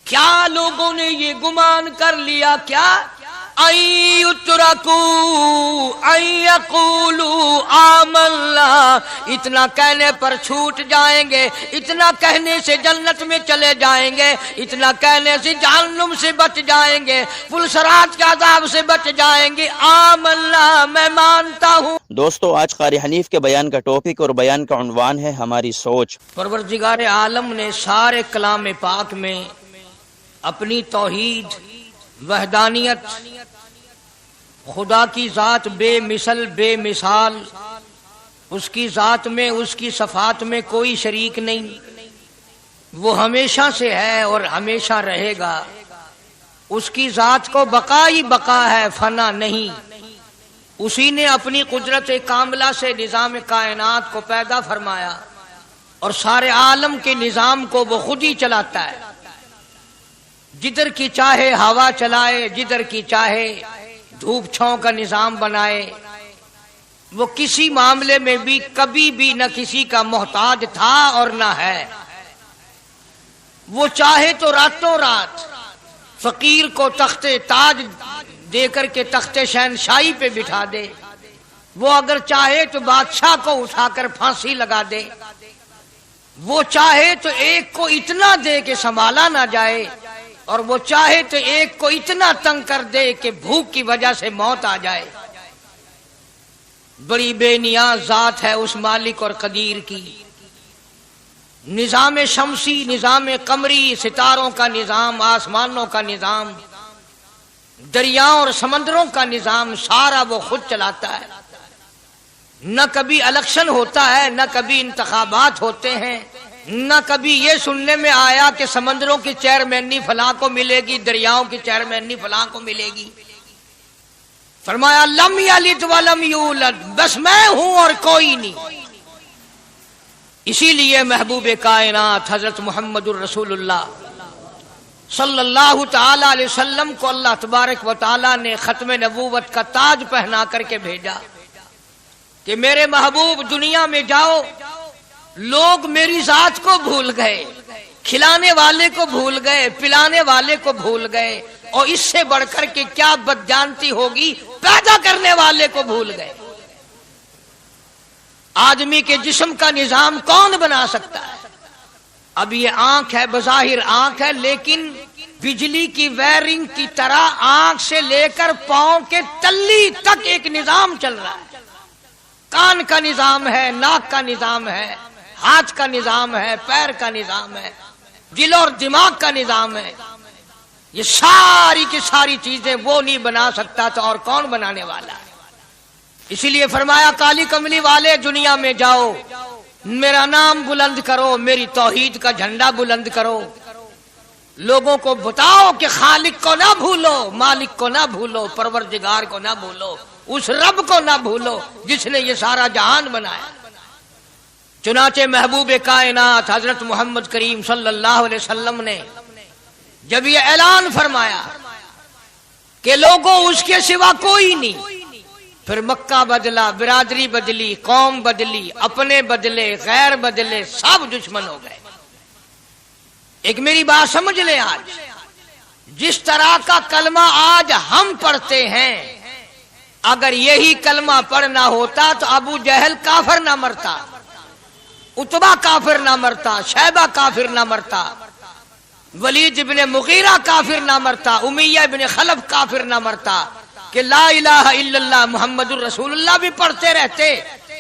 کیا لوگوں نے یہ گمان کر لیا کیا ان یترکوا ان یقولوا آمنا، اتنا کہنے پر چھوٹ جائیں گے، اتنا کہنے سے جنت میں چلے جائیں گے، اتنا کہنے سے جہنم سے بچ جائیں گے، پلسرات کے عذاب سے بچ جائیں گے، آمنا میں مانتا ہوں۔ دوستو، آج قاری حنیف کے بیان کا ٹاپک اور بیان کا عنوان ہے ہماری سوچ۔ پروردگار عالم نے سارے کلام پاک میں اپنی توحید، وحدانیت، خدا کی ذات بے مثل بے مثال، اس کی ذات میں، اس کی صفات میں کوئی شریک نہیں، وہ ہمیشہ سے ہے اور ہمیشہ رہے گا، اس کی ذات کو بقا ہی بقا ہے، فنا نہیں۔ اسی نے اپنی قدرت کاملہ سے نظام کائنات کو پیدا فرمایا اور سارے عالم کے نظام کو وہ خود ہی چلاتا ہے، جدھر کی چاہے ہوا چلائے، جدھر کی چاہے دھوپ چھاؤں کا نظام بنائے، وہ کسی معاملے میں بھی کبھی بھی نہ کسی کا محتاج تھا اور نہ ہے۔ وہ چاہے تو راتوں رات فقیر کو تخت تاج دے کر کے تخت شہنشاہی پہ بٹھا دے، وہ اگر چاہے تو بادشاہ کو اٹھا کر پھانسی لگا دے، وہ چاہے تو ایک کو اتنا دے کہ سنبھالا نہ جائے، اور وہ چاہے تو ایک کو اتنا تنگ کر دے کہ بھوک کی وجہ سے موت آ جائے۔ بڑی بے نیاز ذات ہے اس مالک اور قدیر کی۔ نظام شمسی، نظام قمری، ستاروں کا نظام، آسمانوں کا نظام، دریاؤں اور سمندروں کا نظام، سارا وہ خود چلاتا ہے۔ نہ کبھی الیکشن ہوتا ہے، نہ کبھی انتخابات ہوتے ہیں، نہ کبھی یہ سننے میں آیا کہ سمندروں کی چیئرمینی فلاں کو ملے گی، دریاؤں کی چیئرمینی فلاں کو ملے گی۔ فرمایا لم یلد ولم یولد، بس میں ہوں اور کوئی نہیں۔ اسی لیے محبوب کائنات حضرت محمد الرسول اللہ صلی اللہ تعالی علیہ وسلم کو اللہ تبارک و تعالی نے ختم نبوت کا تاج پہنا کر کے بھیجا کہ میرے محبوب دنیا میں جاؤ، لوگ میری ذات کو بھول گئے، کھلانے والے کو بھول گئے، پلانے والے کو بھول گئے، اور اس سے بڑھ کر کے کیا بدجانتی ہوگی، پیدا کرنے والے کو بھول گئے۔ آدمی کے جسم کا نظام کون بنا سکتا ہے؟ اب یہ آنکھ ہے، بظاہر آنکھ ہے، لیکن بجلی کی وائرنگ کی طرح آنکھ سے لے کر پاؤں کے تلی تک ایک نظام چل رہا ہے۔ کان کا نظام ہے، ناک کا نظام ہے، ہاتھ کا نظام ہے، پیر کا نظام ہے، دل اور دماغ کا نظام ہے۔ یہ ساری کی ساری چیزیں وہ نہیں بنا سکتا تو اور کون بنانے والا ہے؟ اسی لیے فرمایا کالی کملی والے دنیا میں جاؤ، میرا نام بلند کرو، میری توحید کا جھنڈا بلند کرو، لوگوں کو بتاؤ کہ خالق کو نہ بھولو، مالک کو نہ بھولو، پروردگار کو نہ بھولو، اس رب کو نہ بھولو جس نے یہ سارا جہان بنایا۔ چنانچہ محبوب کائنات حضرت محمد کریم صلی اللہ علیہ وسلم نے جب یہ اعلان فرمایا کہ لوگوں اس کے سوا کوئی نہیں، پھر مکہ بدلا، برادری بدلی، قوم بدلی، اپنے بدلے، غیر بدلے، سب دشمن ہو گئے۔ ایک میری بات سمجھ لیں، آج جس طرح کا کلمہ آج ہم پڑھتے ہیں، اگر یہی کلمہ پڑھنا ہوتا تو ابو جہل کافر نہ مرتا، عتبہ کافر نہ مرتا، شیبہ کافر نہ مرتا، ولید ابن مغیرہ کافر نہ مرتا، امیہ ابن خلف کافر نہ مرتا، کہ لا الہ الا اللہ محمد الرسول اللہ بھی پڑھتے رہتے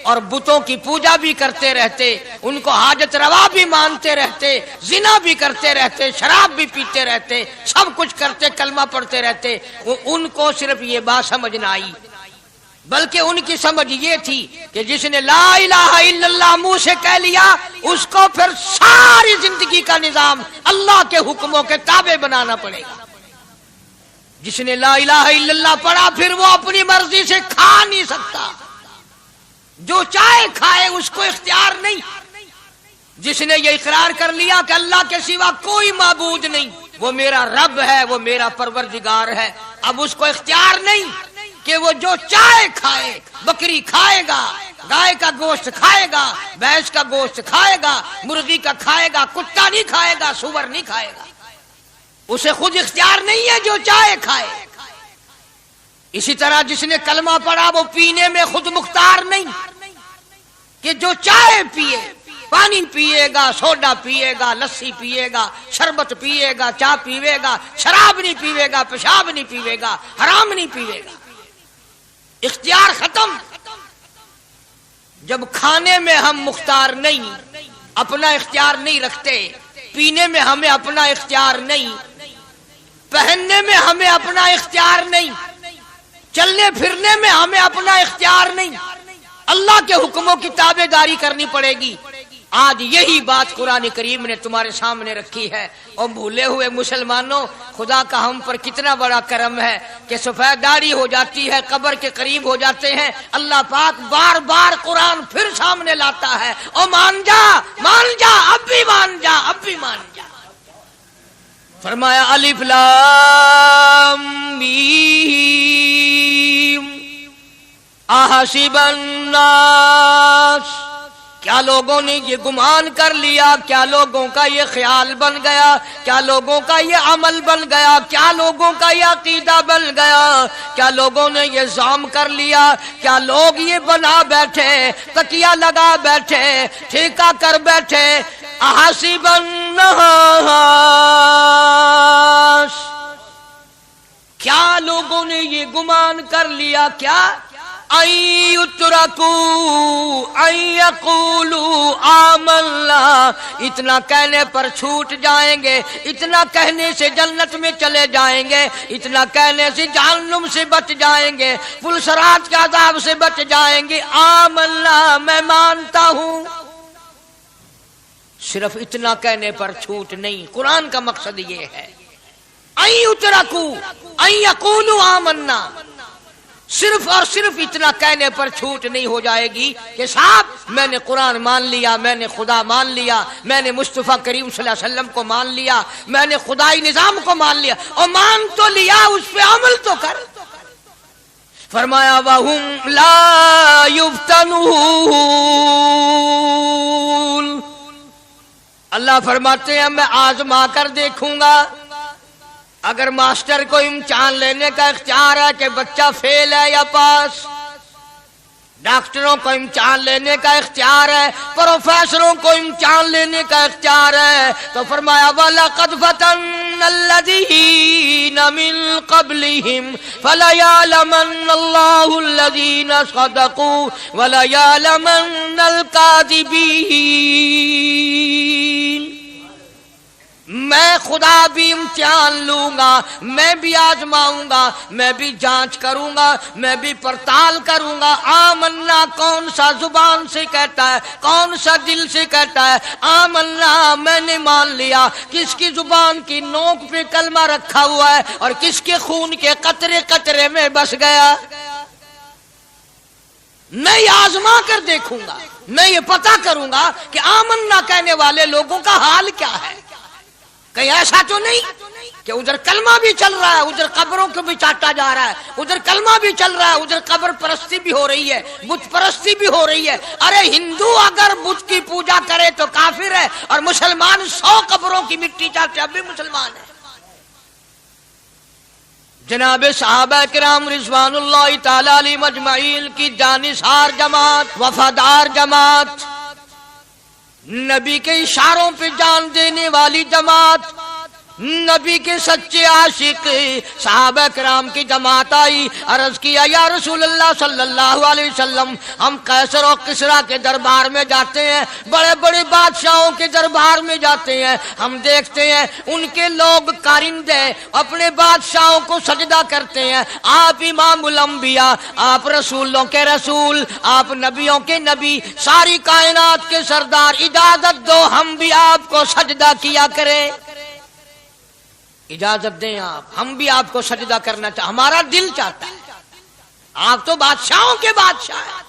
اور بتوں کی پوجا بھی کرتے رہتے، ان کو حاجت روا بھی مانتے رہتے، زنا بھی کرتے رہتے، شراب بھی پیتے رہتے، سب کچھ کرتے، کلمہ پڑھتے رہتے۔ ان کو صرف یہ بات سمجھ نہ آئی، بلکہ ان کی سمجھ یہ تھی کہ جس نے لا الہ الا اللہ منہ سے کہہ لیا، اس کو پھر ساری زندگی کا نظام اللہ کے حکموں کے تابع بنانا پڑے گا۔ جس نے لا الہ الا اللہ پڑھا، پھر وہ اپنی مرضی سے کھا نہیں سکتا، جو چاہے کھائے، اس کو اختیار نہیں۔ جس نے یہ اقرار کر لیا کہ اللہ کے سوا کوئی معبود نہیں، وہ میرا رب ہے، وہ میرا پروردگار ہے، اب اس کو اختیار نہیں کہ وہ جو چاہے کھائے، بکری کھائے گا، گائے کا گوشت کھائے گا، بھینس کا گوشت کھائے گا، مرغی کا کھائے گا، کتا نہیں کھائے گا، سور نہیں کھائے گا۔ اسے خود اختیار نہیں ہے جو چاہے کھائے. اسی طرح جس نے کلمہ پڑھا وہ پینے میں خود مختار نہیں کہ جو چاہے پیے. پانی پیے گا، سوڈا پیے گا، لسی پیے گا، شربت پیے گا، چائے پیے گا، شراب نہیں پیے گا، پیشاب نہیں پیے گا، حرام نہیں پیے گا. اختیار ختم. جب کھانے میں ہم مختار نہیں، اپنا اختیار نہیں رکھتے، پینے میں ہمیں اپنا اختیار نہیں، پہننے میں ہمیں اپنا اختیار نہیں، چلنے پھرنے میں ہمیں اپنا اختیار نہیں، اللہ کے حکموں کی تابع داری کرنی پڑے گی. آج یہی بات قرآن کریم نے تمہارے سامنے رکھی ہے. اور بھولے ہوئے مسلمانوں، خدا کا ہم پر کتنا بڑا کرم ہے کہ سفید داڑھی ہو جاتی ہے، قبر کے قریب ہو جاتے ہیں، اللہ پاک بار بار قرآن پھر سامنے لاتا ہے. اور مان جا، مان جا، اب بھی مان جا، اب بھی مان جا. فرمایا الف لام میم احسب الناس، کیا لوگوں نے یہ گمان کر لیا، کیا لوگوں کا یہ خیال بن گیا، کیا لوگوں کا یہ عمل بن گیا، کیا لوگوں کا یہ عقیدہ بن گیا، کیا لوگوں نے یہ زعم کر لیا، کیا لوگ یہ بنا بیٹھے، تکیہ لگا بیٹھے، ٹھیکہ کر بیٹھے. احسب الناس، کیا لوگوں نے یہ گمان کر لیا، کیا ان یترکوا ان یقولوا آمنا، اتنا کہنے پر چھوٹ جائیں گے، اتنا کہنے سے جنت میں چلے جائیں گے، اتنا کہنے سے جہنم سے بچ جائیں گے، پلسرات کے عذاب سے بچ جائیں گے. آمنا، میں مانتا ہوں. صرف اتنا کہنے پر چھوٹ نہیں، قرآن کا مقصد یہ ہے ان یترکوا ان یقولوا آمنا. صرف اور صرف اتنا کہنے پر چھوٹ نہیں ہو جائے گی کہ صاحب میں نے قرآن مان لیا، میں نے خدا مان لیا، میں نے مصطفیٰ کریم صلی اللہ علیہ وسلم کو مان لیا، میں نے خدائی نظام کو مان لیا. اور مان تو لیا، اس پہ عمل تو کر. فرمایا وَهُمْ لَا يُفْتَنُونَ، اللہ فرماتے ہیں میں آزما کر دیکھوں گا. اگر ماسٹر کو امتحان لینے کا اختیار ہے کہ بچہ فیل ہے یا پاس، ڈاکٹروں کو امتحان لینے کا اختیار ہے، پروفیسروں کو امتحان لینے کا اختیار ہے، تو فرمایا وَلَقَدْ فَتَنَّ الَّذِينَ مِن قَبْلِهِمْ فَلَيَعْلَمَنَّ اللَّهُ الَّذِينَ صَدَقُوا وَلَيَعْلَمَنَّ الْكَاذِبِينَ. میں خدا بھی امتحان لوں گا، میں بھی آزماؤں گا، میں بھی جانچ کروں گا، میں بھی پڑتال کروں گا. آمنا کون سا زبان سے کہتا ہے، کون سا دل سے کہتا ہے. آمنا میں نے مان لیا، کس کی زبان کی نوک پہ کلمہ رکھا ہوا ہے اور کس کے خون کے قطرے قطرے میں بس گیا. میں یہ آزما کر دیکھوں گا، میں یہ پتہ کروں گا کہ آمنا کہنے والے لوگوں کا حال کیا ہے. کہیں ایسا تو نہیں کہ ادھر کلمہ بھی چل رہا ہے، ادھر قبروں کو بھی چاٹا جا رہا ہے، ادھر کلمہ بھی چل رہا ہے، ادھر قبر پرستی بھی ہو رہی ہے، بت پرستی بھی ہو رہی ہے. ارے ہندو اگر بت کی پوجا کرے تو کافر ہے، اور مسلمان 100 قبروں کی مٹی چاٹے اب بھی مسلمان ہے. جناب صحابہ کرام رضوان اللہ تعالی علیہم اجمعین کی جانثار جماعت، وفادار جماعت، نبی کے اشاروں پہ جان دینے والی جماعت، نبی کے سچے عاشق صحابہ کرام کی جماعت آئی. عرض کیا یا رسول اللہ صلی اللہ علیہ وسلم، ہم قیصر و کسریٰ کے دربار میں جاتے ہیں، بڑے بڑے بادشاہوں کے دربار میں جاتے ہیں، ہم دیکھتے ہیں ان کے لوگ کارندے اپنے بادشاہوں کو سجدہ کرتے ہیں. آپ امام الانبیاء، آپ رسولوں کے رسول، آپ نبیوں کے نبی، ساری کائنات کے سردار، اجازت دو ہم بھی آپ کو سجدہ کیا کریں. اجازت دیں آپ، ہم بھی آپ کو سجدہ کرنا چاہتے، ہمارا دل چاہتا ہے، آپ تو بادشاہوں کے بادشاہ ہیں.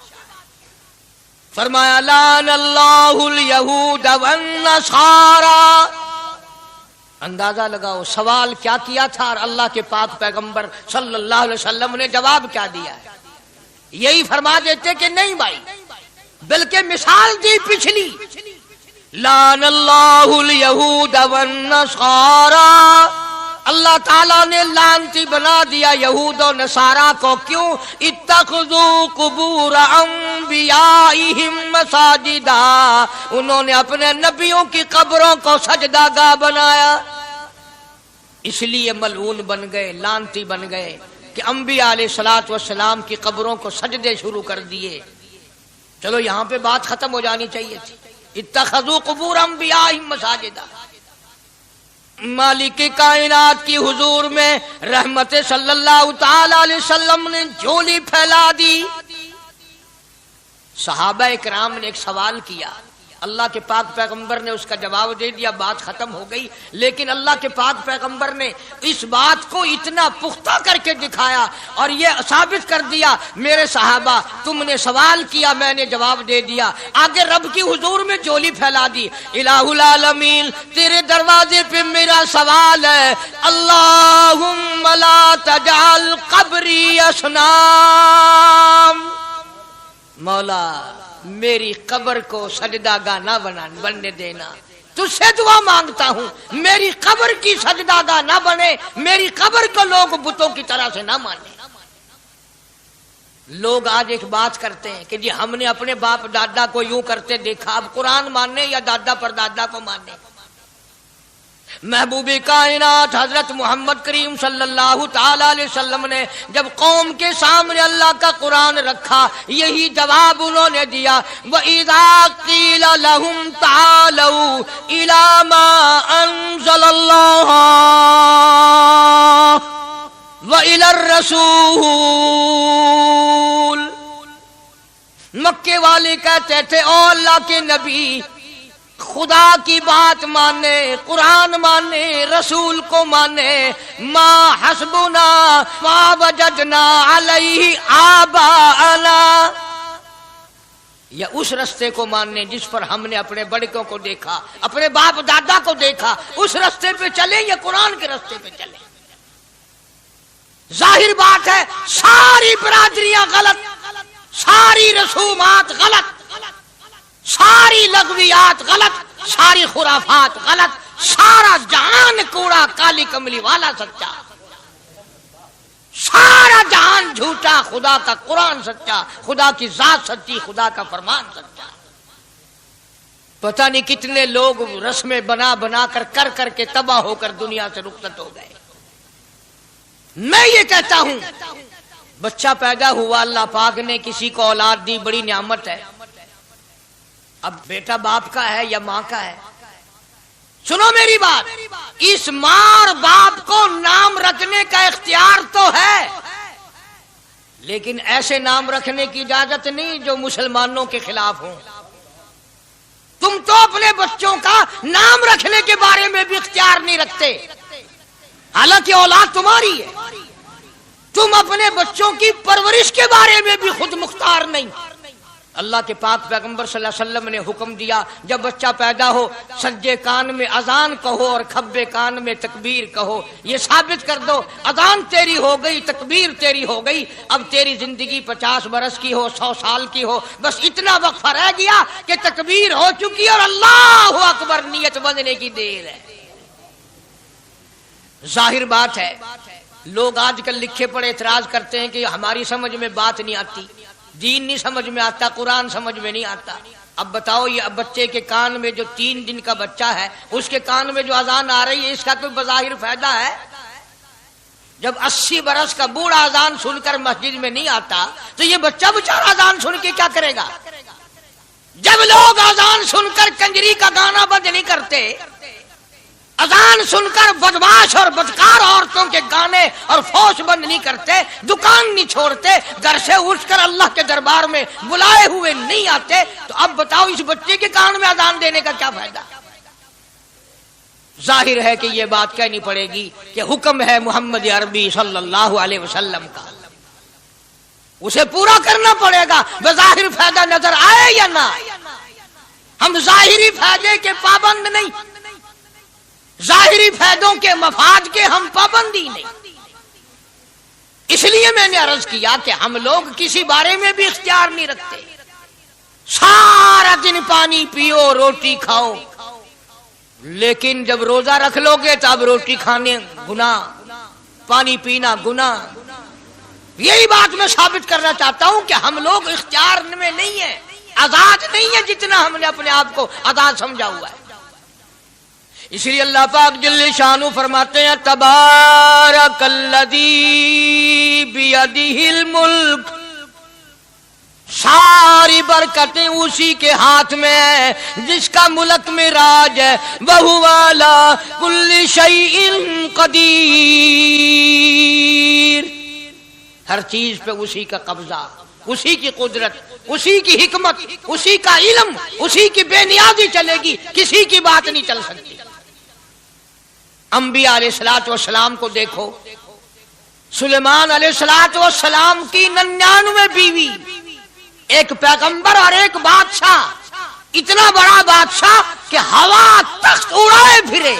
فرمایا لعن اللہ الیہود والنصارى. اندازہ لگاؤ سوال کیا کیا تھا اور اللہ کے پاک پیغمبر صلی اللہ علیہ وسلم نے جواب کیا دیا ہے. یہی فرما دیتے کہ نہیں بھائی، بلکہ مثال دی پچھلی. لعن اللہ الیہود والنصارى اللہ تعالیٰ نے لعنتی بنا دیا یہود و نصارہ کو. کیوں؟ اتخذوا قبور انبیائہم مساجدا، انہوں نے اپنے نبیوں کی قبروں کو سجدہ گاہ بنایا، اس لیے ملعون بن گئے، لعنتی بن گئے کہ انبیاء علیہ الصلوۃ والسلام کی قبروں کو سجدے شروع کر دیے. چلو یہاں پہ بات ختم ہو جانی چاہیے تھی. اتخذوا قبور انبیائہم مساجدا. مالک کائنات کی حضور میں رحمت صلی اللہ تعالی علیہ وسلم نے جھولی پھیلا دی. صحابہ کرام نے ایک سوال کیا، اللہ کے پاک پیغمبر نے اس کا جواب دے دیا، بات ختم ہو گئی. لیکن اللہ کے پاک پیغمبر نے اس بات کو اتنا پختہ کر کے دکھایا اور یہ ثابت کر دیا، میرے صحابہ تم نے سوال کیا، میں نے جواب دے دیا. آگے رب کی حضور میں جھولی پھیلا دی. الہ العالمین تیرے دروازے پہ میرا سوال ہے، اللہم لا تجعل قبری اصنام، مولا میری قبر کو سجدہ گاہ نہ بننے دینا. تجھ سے دعا مانگتا ہوں میری قبر کی سجدہ گاہ نہ بنے، میری قبر کو لوگ بتوں کی طرح سے نہ مانے. لوگ آج ایک بات کرتے ہیں کہ جی ہم نے اپنے باپ دادا کو یوں کرتے دیکھا، اب قرآن ماننے یا دادا پر دادا کو ماننے. محبوب کائنات حضرت محمد کریم صلی اللہ تعالی علیہ وسلم نے جب قوم کے سامنے اللہ کا قرآن رکھا، یہی جواب انہوں نے دیا، وَإِذَا قِيلَ لَهُمْ تَعَالَوْا إِلَى مَا أَنزَلَ اللَّهُ وَإِلَى الرَّسُولِ. مکے والے کہتے تھے او اللہ کے نبی، خدا کی بات مانے، قرآن مانے، رسول کو مانے، ما حسبنا ما وجدنا علیہ آباءنا، یا اس رستے کو ماننے جس پر ہم نے اپنے بڑکوں کو دیکھا، اپنے باپ دادا کو دیکھا، اس رستے پہ چلیں یا قرآن کے رستے پہ چلیں. ظاہر بات ہے ساری برادریاں غلط، ساری رسومات غلط، ساری لغویات غلط، ساری خرافات غلط، سارا جہان کوڑا، کالی کملی والا سچا، سارا جہان جھوٹا، خدا کا قرآن سچا، خدا کی ذات سچی، خدا کا فرمان سچا. پتہ نہیں کتنے لوگ رسمیں بنا بنا کر کے تباہ ہو کر دنیا سے رخصت ہو گئے. میں یہ کہتا ہوں بچہ پیدا ہوا، اللہ پاک نے کسی کو اولاد دی، بڑی نعمت ہے. اب بیٹا باپ کا ہے یا ماں کا ہے؟ سنو میری بات، اس ماں اور باپ کو نام رکھنے کا اختیار تو ہے، لیکن ایسے نام رکھنے کی اجازت نہیں جو مسلمانوں کے خلاف ہوں. تم تو اپنے بچوں کا نام رکھنے کے بارے میں بھی اختیار نہیں رکھتے، حالانکہ اولاد تمہاری ہے. تم اپنے بچوں کی پرورش کے بارے میں بھی خود مختار نہیں. اللہ کے پاک پیغمبر صلی اللہ علیہ وسلم نے حکم دیا، جب بچہ پیدا ہو سجے کان میں اذان کہو اور کھبے کان میں تکبیر کہو. یہ ثابت کر دو اذان تیری ہو گئی، تکبیر تیری ہو گئی، اب تیری زندگی 50 برس کی ہو، 100 سال کی ہو، بس اتنا وقفہ رہ گیا کہ تکبیر ہو چکی اور اللہ اکبر نیت بندنے کی دیر ہے. ظاہر بات ہے لوگ آج کل لکھے پڑے اعتراض کرتے ہیں کہ ہماری سمجھ میں بات نہیں آتی، دین نہیں سمجھ میں آتا، قرآن سمجھ میں نہیں آتا. اب بتاؤ یہ بچے کے کان میں جو 3 دن کا بچہ ہے اس کے کان میں جو اذان آ رہی ہے، اس کا کوئی بظاہر فائدہ ہے؟ جب 80 برس کا بوڑھا اذان سن کر مسجد میں نہیں آتا تو یہ بچہ بیچارہ اذان سن کے کیا کرے گا؟ جب لوگ اذان سن کر کنجری کا گانا بند نہیں کرتے، اذان سن کر بدماش اور بدکار عورتوں کے گانے اور فوش بند نہیں کرتے، دکان نہیں چھوڑتے، گھر سے اٹھ کر اللہ کے دربار میں بلائے ہوئے نہیں آتے، تو اب بتاؤ اس بچے کے کان میں اذان دینے کا کیا فائدہ؟ ظاہر ہے کہ یہ بات کہنی پڑے گی کہ حکم ہے محمد عربی صلی اللہ علیہ وسلم کا، اسے پورا کرنا پڑے گا، بظاہر فائدہ نظر آئے یا نہ آئے. ہم ظاہری فائدے کے پابند نہیں، ظاہری فائدوں کے مفاد کے ہم پابندی نہیں. اس لیے میں نے عرض کیا کہ ہم لوگ کسی بارے میں بھی اختیار نہیں رکھتے. سارا دن پانی پیو، روٹی کھاؤ، لیکن جب روزہ رکھ لو گے تو اب روٹی کھانے گناہ پانی پینا گناہ. یہی بات میں ثابت کرنا چاہتا ہوں کہ ہم لوگ اختیار میں نہیں ہیں، آزاد نہیں ہیں جتنا ہم نے اپنے آپ کو آزاد سمجھا ہوا ہے. اس لیے اللہ پاک جل شانہ فرماتے ہیں تبارک الذی بیدہ الملک، ساری برکتیں اسی کے ہاتھ میں ہیں جس کا ملک میں راج ہے. وَهُوَ عَلَىٰ كُلِّ شَيْءٍ قدیر، ہر چیز پہ اسی کا قبضہ، اسی کی قدرت، اسی کی حکمت، اسی کا علم، اسی کی بے نیازی چلے گی، کسی کی بات نہیں چل سکتی. انبیاء علیہ الصلوۃ والسلام کو دیکھو، سلیمان علیہ الصلوۃ والسلام کی 99 بیوی، ایک پیغمبر اور ایک بادشاہ، اتنا بڑا بادشاہ کہ ہوا تخت اڑائے پھرے،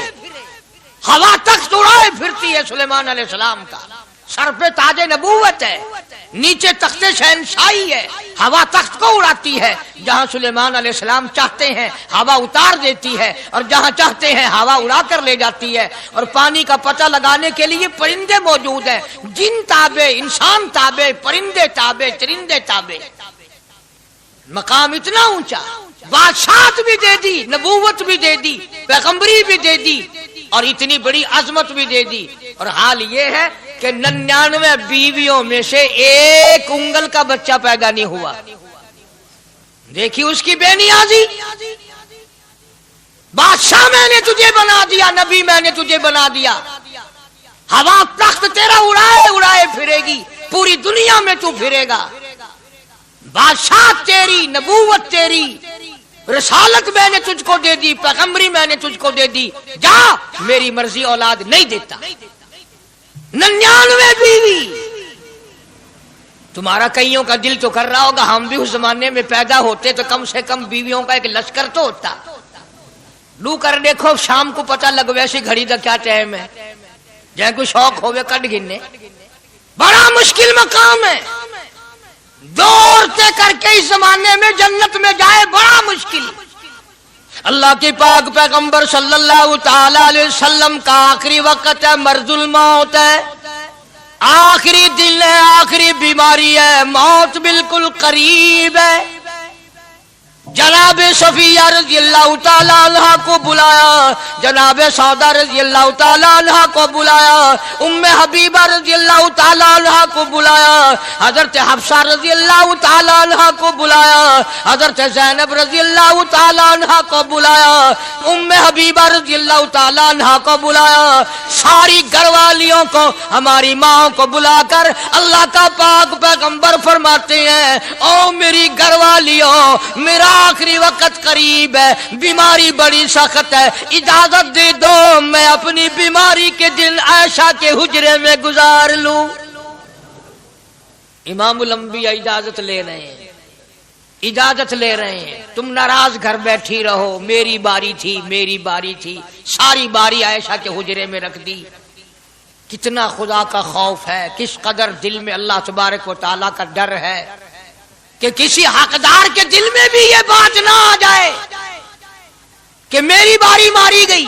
ہوا تخت اڑائے پھرتی ہے سلیمان علیہ السلام کا. سر پہ تاج نبوت ہے، نیچے تخت شہنشاہی ہے، ہوا تخت کو اڑاتی ہے. جہاں سلیمان علیہ السلام چاہتے ہیں ہوا اتار دیتی ہے، اور جہاں چاہتے ہیں ہوا اڑا کر لے جاتی ہے. اور پانی کا پتہ لگانے کے لیے پرندے موجود ہیں، جن تابع، انسان تابع، پرندے تابع، چرندے تابع. مقام اتنا اونچا، بادشاہت بھی دے دی، نبوت بھی دے دی، پیغمبری بھی دے دی، اور اتنی بڑی عظمت بھی دے دی. اور حال یہ ہے کہ 99 بیویوں میں سے ایک انگل کا بچہ پیدا نہیں ہوا. دیکھی اس کی بے نیازی. بادشاہ میں نے تجھے بنا دیا، نبی میں نے تجھے بنا دیا، ہوا تخت تیرا اڑائے اڑائے پھرے گی، پوری دنیا میں تو پھرے گا. بادشاہ تیری، نبوت تیری، رسالت میں نے تجھ کو دے دی، پیغمبری میں نے تجھ کو دے دی، جا میری مرضی اولاد نہیں دیتا. 99 بیوی. تمہارا کئیوں کا دل تو کر رہا ہوگا ہم بھی اس زمانے میں پیدا ہوتے تو کم سے کم بیویوں کا ایک لشکر تو ہوتا. لو کر دیکھو شام کو پتہ لگ ویسی گھڑی کا کیا ٹائم ہے، جہاں کوئی شوق ہوئے کٹ گننے. بڑا مشکل مقام ہے، دوڑتے کر کے اس زمانے میں جنت میں جائے بڑا مشکل. اللہ کے پاک پیغمبر صلی اللہ تعالی علیہ وسلم کا آخری وقت ہے، مرض الموت ہے، آخری دن ہے، آخری بیماری ہے، موت بالکل قریب ہے. جناب صفیہ رضی اللہ تعالی عنہ کو بلایا، جناب سودا رضی اللہ تعالی عنہ کو بلایا، ام حبیبہ رضی اللہ تعالی عنہ کو بلایا، حضرت حفصہ رضی اللہ تعالی عنہ کو بلایا، حضرت زینب رضی اللہ تعالی عنہ کو بلایا، ام حبیبہ رضی اللہ تعالی عنہ کو بلایا. ساری گھر والیوں کو، ہماری ماں کو بلا کر اللہ کا پاک پیغمبر فرماتے ہیں او میری گھر والیوں، میرا آخری وقت قریب ہے، بیماری بڑی سخت ہے، اجازت دے دو میں اپنی بیماری کے دن عائشہ کے حجرے میں گزار لوں. امام الانبیاء اجازت لے رہے ہیں، اجازت لے رہے ہیں. تم ناراض گھر بیٹھی رہو، میری باری تھی، میری باری تھی. ساری باری عائشہ کے حجرے میں رکھ دی. کتنا خدا کا خوف ہے، کس قدر دل میں اللہ تبارک و تعالیٰ کا ڈر ہے کہ کسی حقدار کے دل میں بھی یہ بات نہ آ جائے کہ میری باری ماری گئی.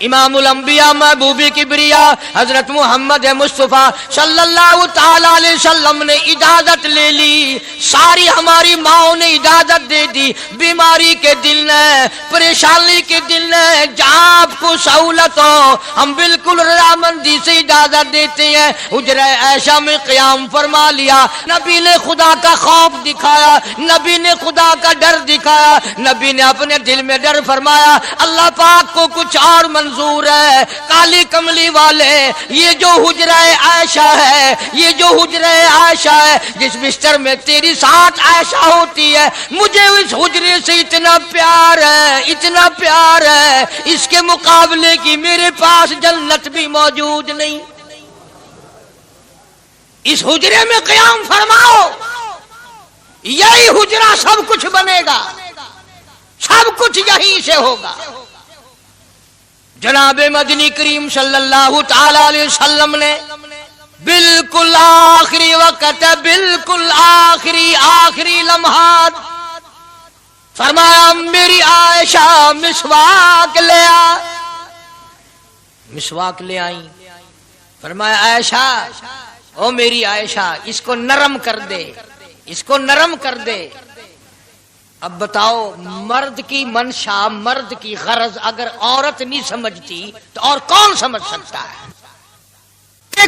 امام الانبیاء محبوب کبریا حضرت محمد مصطفیٰ صلی اللہ تعالی علیہ وسلم نے اجازت لے لی، ساری ہماری ماؤں نے اجازت دے دی. بیماری کے دل ہے، پریشانی کے دل ہے، جہاں آپ کو سہولت ہو ہم بالکل رضامندی سے اجازت دیتے ہیں. حجرہ عائشہ میں قیام فرما لیا. نبی نے خدا کا خوف دکھایا، نبی نے خدا کا ڈر دکھایا، نبی نے اپنے دل میں ڈر فرمایا اللہ پاک کو کچھ اور منظور ہے. کالی کملی والے، یہ جو حجرہ عائشہ ہے، یہ جو حجرہ عائشہ ہے جس بستر میں تیری ساتھ عائشہ ہوتی ہے، مجھے اس حجرے سے اتنا پیار ہے، اتنا پیار ہے، اس کے مقابلے کی میرے پاس جنت بھی موجود نہیں. اس حجرے میں قیام فرماؤ، یہی حجرہ سب کچھ بنے گا، سب کچھ یہیں سے ہوگا. جناب مدنی کریم صلی اللہ تعالی علیہ وسلم نے بالکل آخری وقت، بالکل آخری لمحات فرمایا میری عائشہ مسواک لے آ. مسواک لے آئی. فرمایا عائشہ، او میری عائشہ، اس کو نرم کر دے، اس کو نرم کر دے۔ اب بتاؤ، مرد کی منشا، مرد کی غرض اگر عورت نہیں سمجھتی تو اور کون سمجھ سکتا ہے؟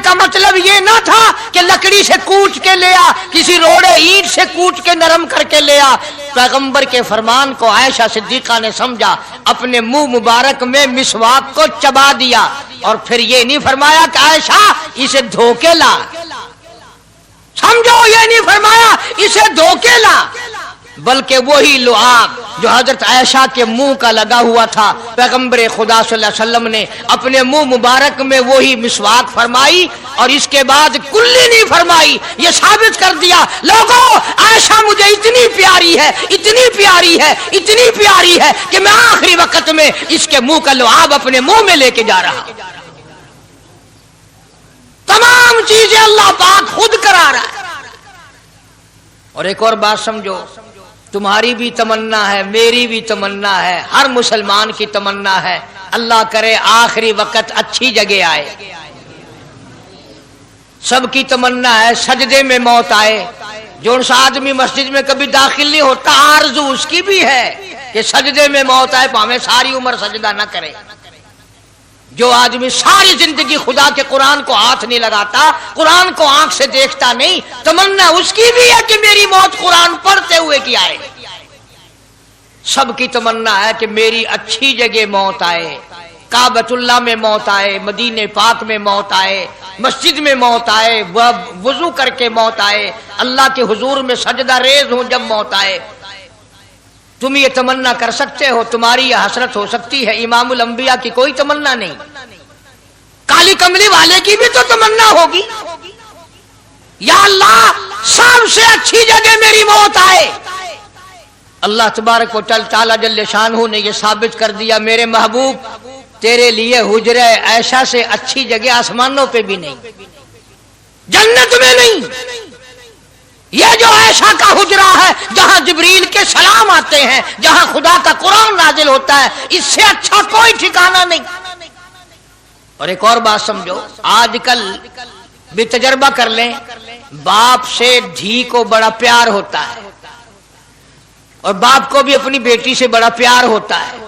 کا مطلب یہ نہ تھا کہ لکڑی سے کوٹ کے لیا، کسی روڑے اینٹ سے کوٹ کے نرم کر کے لیا۔ پیغمبر کے فرمان کو عائشہ صدیقہ نے سمجھا، اپنے منہ مبارک میں مسواک کو چبا دیا، اور پھر یہ نہیں فرمایا کہ عائشہ اسے دھو کے لا، سمجھو، یہ نہیں فرمایا اسے دھو کے لا، بلکہ وہی لعاب جو حضرت عائشہ کے منہ کا لگا ہوا تھا، پیغمبر خدا صلی اللہ علیہ وسلم نے اپنے منہ مبارک میں وہی مسواک فرمائی، اور اس کے بعد کلی نہیں فرمائی۔ یہ ثابت کر دیا، لوگوں، عائشہ مجھے اتنی پیاری ہے، اتنی پیاری ہے، اتنی پیاری ہے کہ میں آخری وقت میں اس کے منہ کا لعاب اپنے منہ میں لے کے جا رہا ہوں۔ تمام چیزیں اللہ پاک خود کرا رہا ہے۔ اور ایک اور بات سمجھو، تمہاری بھی تمنا ہے، میری بھی تمنا ہے، ہر مسلمان کی تمنا ہے، اللہ کرے آخری وقت اچھی جگہ آئے۔ سب کی تمنا ہے سجدے میں موت آئے۔ جو سا آدمی مسجد میں کبھی داخل نہیں ہوتا، آرزو اس کی بھی ہے کہ سجدے میں موت آئے، ہمیں ساری عمر سجدہ نہ کرے۔ جو آدمی ساری زندگی خدا کے قرآن کو ہاتھ نہیں لگاتا، قرآن کو آنکھ سے دیکھتا نہیں، تمنا اس کی بھی ہے کہ میری موت قرآن پڑھتے ہوئے کی آئے۔ سب کی تمنا ہے کہ میری اچھی جگہ موت آئے، کعبۃ اللہ میں موت آئے، مدینہ پاک میں موت آئے، مسجد میں موت آئے، وضو کر کے موت آئے، اللہ کے حضور میں سجدہ ریز ہوں جب موت آئے۔ تم یہ تمنا کر سکتے ہو، تمہاری یہ حسرت ہو سکتی ہے، امام الانبیاء کی کوئی تمنا نہیں۔ کالی کملی والے کی بھی تو تمنا ہوگی، یا اللہ سب سے اچھی جگہ میری موت آئے۔ اللہ تبارک و تعالی جل شانہ نے یہ ثابت کر دیا، میرے محبوب تیرے لیے حجرہ عائشہ سے اچھی جگہ آسمانوں پہ بھی نہیں، جنت میں نہیں۔ یہ جو عائشہ کا حجرہ ہے، جہاں جبریل کے سلام آتے ہیں، جہاں خدا کا قرآن نازل ہوتا ہے، اس سے اچھا کوئی ٹھکانہ نہیں۔ اور ایک اور بات سمجھو، آج کل بھی تجربہ کر لیں، باپ سے دھی کو بڑا پیار ہوتا ہے، اور باپ کو بھی اپنی بیٹی سے بڑا پیار ہوتا ہے۔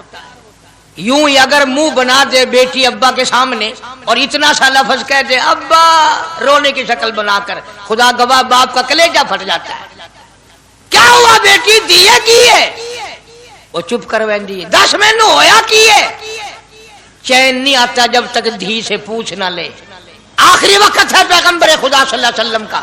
یوں ہی اگر منہ بنا دے بیٹی ابا کے سامنے اور اتنا سا لفظ کہہ دے ابا، رونے کی شکل بنا کر، خدا گواہ باپ کا کلیجہ پھٹ جاتا ہے۔ کیا ہوا بیٹی، دیے کیے؟ وہ چپ کر ویندی، 10 مہینوں ہویا کیے؟ چین نہیں آتا جب تک دھی سے پوچھ نہ لے۔ آخری وقت ہے پیغمبر خدا صلی اللہ علیہ وسلم کا،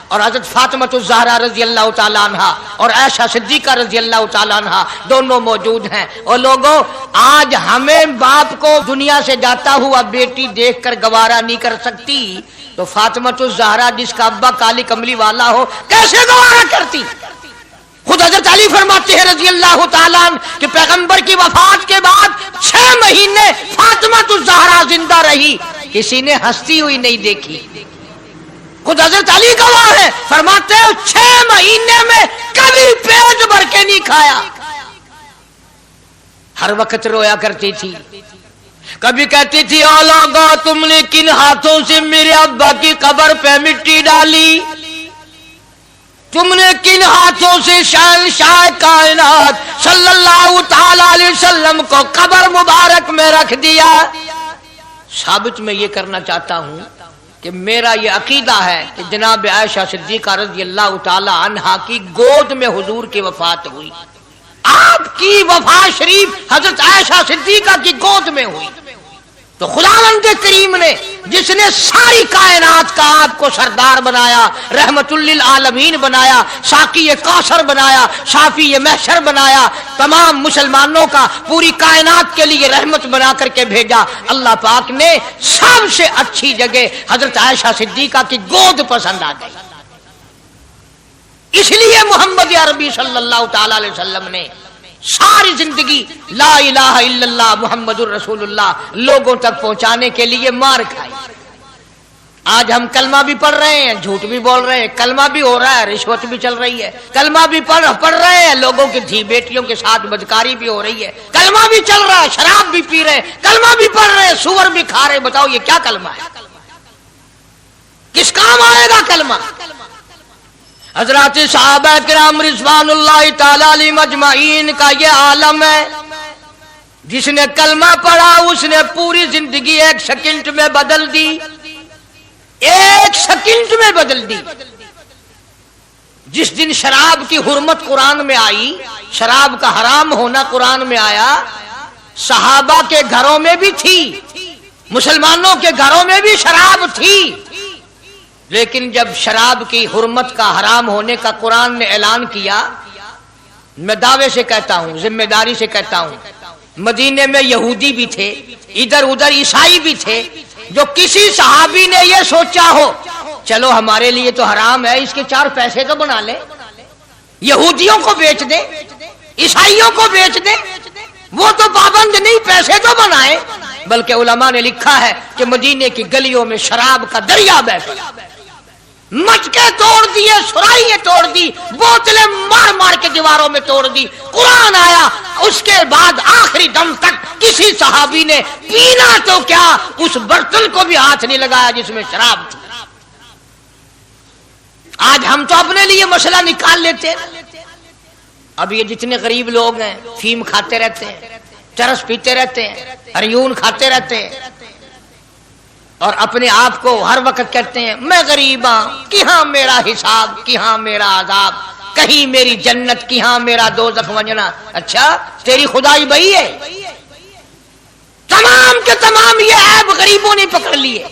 اور حضرت فاطمہ الزہرا رضی اللہ تعالیٰ عنہ اور عائشہ صدیقہ رضی اللہ تعالیٰ عنہ دونوں موجود ہیں۔ اور لوگوں، آج ہمیں باپ کو دنیا سے جاتا ہوا بیٹی دیکھ کر گوارا نہیں کر سکتی، تو فاطمہ الزہرا جس کا ابا کالی کملی والا ہو کیسے گوارا کرتی؟ خود حضرت علی فرماتے ہیں رضی اللہ تعالیٰ عنہ کہ پیغمبر کی وفات کے بعد 6 مہینے فاطمہ الزہرا زندہ رہی، کسی نے ہنستی ہوئی نہیں دیکھی۔ خود حضرت علی گواہ ہے، فرماتے ہیں 6 مہینے میں کبھی پیٹ بھر کے نہیں کھایا، ہر وقت رویا کرتی تھی۔ کبھی کہتی تھی، او لوگو تم نے کن ہاتھوں سے میرے ابا کی قبر پہ مٹی ڈالی، تم نے کن ہاتھوں سے شہنشاہ کائنات صلی اللہ تعالی علیہ وسلم کو قبر مبارک میں رکھ دیا۔ ثابت میں یہ کرنا چاہتا ہوں کہ میرا یہ عقیدہ ہے کہ جناب عائشہ صدیقہ رضی اللہ تعالی عنہا کی گود میں حضور کی وفات ہوئی۔ آپ کی وفات شریف حضرت عائشہ صدیقہ کی گود میں ہوئی، تو خداوند کریم نے جس نے ساری کائنات کا آپ کو سردار بنایا، رحمت للعالمین بنایا، ساقی کوثر بنایا، شافی محشر بنایا، تمام مسلمانوں کا پوری کائنات کے لیے رحمت بنا کر کے بھیجا، اللہ پاک نے سب سے اچھی جگہ حضرت عائشہ صدیقہ کی گود پسند آ گئی۔ اس لیے محمد عربی صلی اللہ تعالی علیہ وسلم نے ساری زندگی لا الہ الا اللہ محمد الرسول اللہ لوگوں تک پہنچانے کے لیے مار کھائی۔ آج ہم کلمہ بھی پڑھ رہے ہیں، جھوٹ بھی بول رہے ہیں، کلمہ بھی ہو رہا ہے، رشوت بھی چل رہی ہے، کلمہ بھی پڑھ رہے ہیں، لوگوں کی دھی بیٹیوں کے ساتھ بدکاری بھی ہو رہی ہے، کلمہ بھی چل رہا ہے، شراب بھی پی رہے ہیں، کلمہ بھی پڑھ رہے ہیں، سور بھی کھا رہے ہیں۔ بتاؤ یہ کیا کلمہ ہے؟ کلمہ. حضرات صحابہ کرام رضوان اللہ تعالی علیہم اجمعین کا یہ عالم ہے، جس نے کلمہ پڑھا اس نے پوری زندگی 1 سیکنڈ میں بدل دی، 1 سیکنڈ میں بدل دی. جس دن شراب کی حرمت قرآن میں آئی، شراب کا حرام ہونا قرآن میں آیا، صحابہ کے گھروں میں بھی تھی، مسلمانوں کے گھروں میں بھی شراب تھی، لیکن جب شراب کی حرمت کا حرام ہونے کا قرآن نے اعلان کیا، میں دعوے سے کہتا ہوں، ذمہ داری سے کہتا ہوں، مدینے میں یہودی بھی تھے، ادھر ادھر عیسائی بھی تھے، جو کسی صحابی نے یہ سوچا ہو چلو ہمارے لیے تو حرام ہے، اس کے 4 پیسے تو بنا لیں، یہودیوں کو بیچ دیں، عیسائیوں کو بیچ دیں، وہ تو پابند نہیں، پیسے تو بنائیں. بلکہ علماء نے لکھا ہے کہ مدینے کی گلیوں میں شراب کا دریا بہہ پڑا، مچکے توڑ دیے، سرائیاں توڑ دی، بوتلیں مار مار کے دیواروں میں توڑ دی. قرآن آیا، اس کے بعد آخری دم تک کسی صحابی نے پینا تو کیا اس برتن کو بھی ہاتھ نہیں لگایا جس میں شراب تھی. آج ہم تو اپنے لیے مسئلہ نکال لیتے ہیں. اب یہ جتنے غریب لوگ ہیں فیم کھاتے رہتے ہیں، چرس پیتے رہتے ہیں، ہریون کھاتے رہتے ہیں، اور اپنے آپ کو ہر وقت کہتے ہیں میں غریب ہاں، کہاں میرا حساب، کہاں میرا عذاب، کہیں میری جنت، کہاں میرا دوزخ وجنا. اچھا تیری خدائی بھائی ہے؟ تمام کے تمام یہ عیب غریبوں نے پکڑ لیے.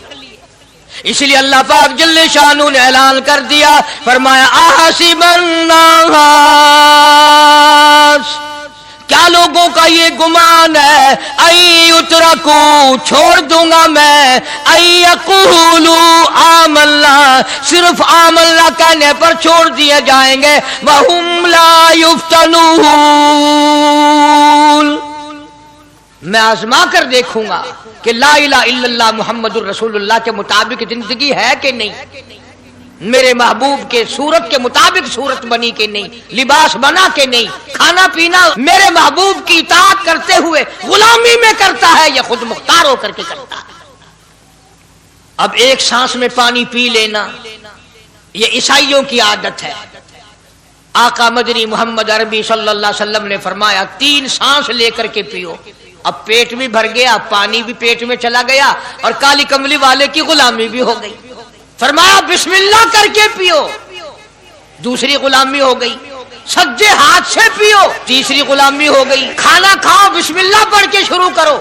اس لیے اللہ پاک جل شانہ نے اعلان کر دیا، فرمایا احسب الناس، کیا لوگوں کا یہ گمان ہے، ان یترکوا، چھوڑ دوں گا میں، ان یقولوا آمنا، صرف آمنا کہنے پر چھوڑ دیے جائیں گے، وہم لا یفتنون، میں آزما کر دیکھوں گا کہ لا الہ الا اللہ محمد الرسول اللہ کے مطابق زندگی ہے کہ نہیں، میرے محبوب کے صورت کے مطابق صورت بنی کہ نہیں، لباس بنا کہ نہیں، کھانا پینا میرے محبوب کی اطاعت کرتے ہوئے غلامی میں کرتا ہے یا خود مختار ہو کر کے کرتا ہے. اب ایک سانس میں پانی پی لینا یہ عیسائیوں کی عادت ہے. آقا مدنی محمد عربی صلی اللہ علیہ وسلم نے فرمایا 3 سانس لے کر کے پیو. اب پیٹ بھی بھر گیا، پانی بھی پیٹ میں چلا گیا، اور کالی کملی والے کی غلامی بھی ہو گئی. فرمایا بسم اللہ کر کے پیو، دوسری غلامی ہو گئی. سجے ہاتھ سے پیو، تیسری غلامی ہو گئی. کھانا کھاؤ بسم اللہ پڑھ کے شروع کرو.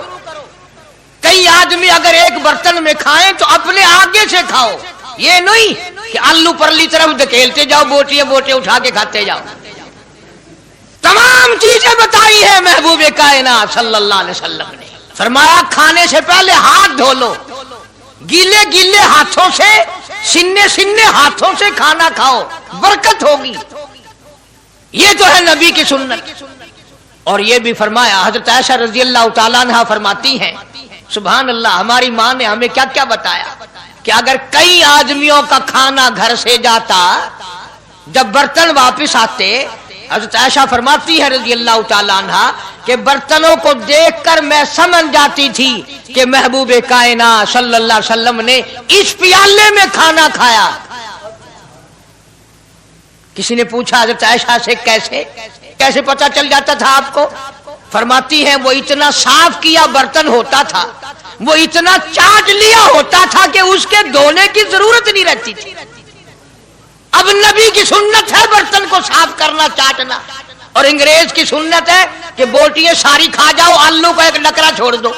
کئی آدمی اگر ایک برتن میں کھائیں تو اپنے آگے سے کھاؤ، یہ نہیں کہ آلو پرلی طرف دھکیلتے جاؤ، بوٹیاں بوٹے اٹھا کے کھاتے جاؤ. تمام چیزیں بتائی ہے محبوب کائنات صلی اللہ علیہ وسلم نے. فرمایا کھانے سے پہلے ہاتھ دھو لو، گیلے گیلے ہاتھوں سے، سننے سننے ہاتھوں سے کھانا کھاؤ، برکت ہوگی. یہ تو ہے نبی کی سنت. اور یہ بھی فرمایا، حضرت عائشہ رضی اللہ تعالیٰ عنہا فرماتی ہیں سبحان اللہ، ہماری ماں نے ہمیں کیا کیا بتایا کہ اگر کئی آدمیوں کا کھانا گھر سے جاتا، جب برتن واپس آتے، حضرت عائشہ فرماتی ہے رضی اللہ تعالیٰ عنہا کہ برتنوں کو دیکھ کر میں سمجھ جاتی تھی کہ محبوب کائنات صلی اللہ علیہ وسلم نے اس پیالے میں کھانا کھایا. کسی نے پوچھا حضرت عائشہ سے کیسے پتہ چل جاتا تھا آپ کو؟ فرماتی ہیں وہ اتنا صاف کیا برتن ہوتا تھا، وہ اتنا چاٹ لیا ہوتا تھا کہ اس کے دھونے کی ضرورت نہیں رہتی تھی. اب نبی کی سنت ہے برتن کو صاف کرنا، چاٹنا، اور انگریز کی سنت ہے کہ بوٹیاں ساری کھا جاؤ، آلو کا ایک نکرا چھوڑ دو.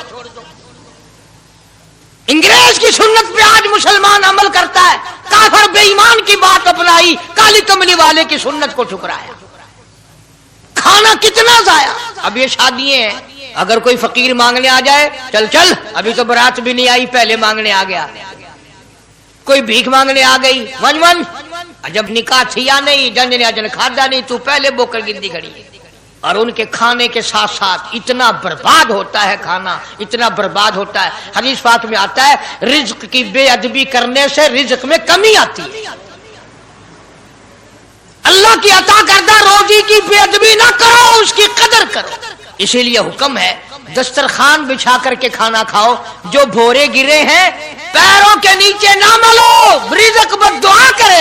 انگریز کی سنت پہ آج مسلمان عمل کرتا ہے، کافر بے ایمان کی بات اپنائی، کالی کملی والے کی سنت کو ٹھکرایا. کھانا کتنا ضائع. اب یہ شادیاں ہیں، اگر کوئی فقیر مانگنے آ جائے، چل ابھی تو برات بھی نہیں آئی پہلے مانگنے آ گیا. کوئی بھیک مانگنے آ گئی، ون جب نکاح تھیا نہیں، جنج نے اجن کھادا نہیں، تو پہلے بوکر گندی کھڑی. اور ان کے کھانے کے ساتھ ساتھ اتنا برباد ہوتا ہے کھانا، اتنا برباد ہوتا ہے. حدیث پاک میں آتا ہے رزق کی بے ادبی کرنے سے رزق میں کمی آتی ہے. اللہ کی عطا کردہ روزی کی بے ادبی نہ کرو، اس کی قدر کرو. اسی لیے حکم ہے دسترخوان بچھا کر کے کھانا کھاؤ. جو بھورے گرے ہیں پیروں کے نیچے نہ ملو، رزق بد دعا کرے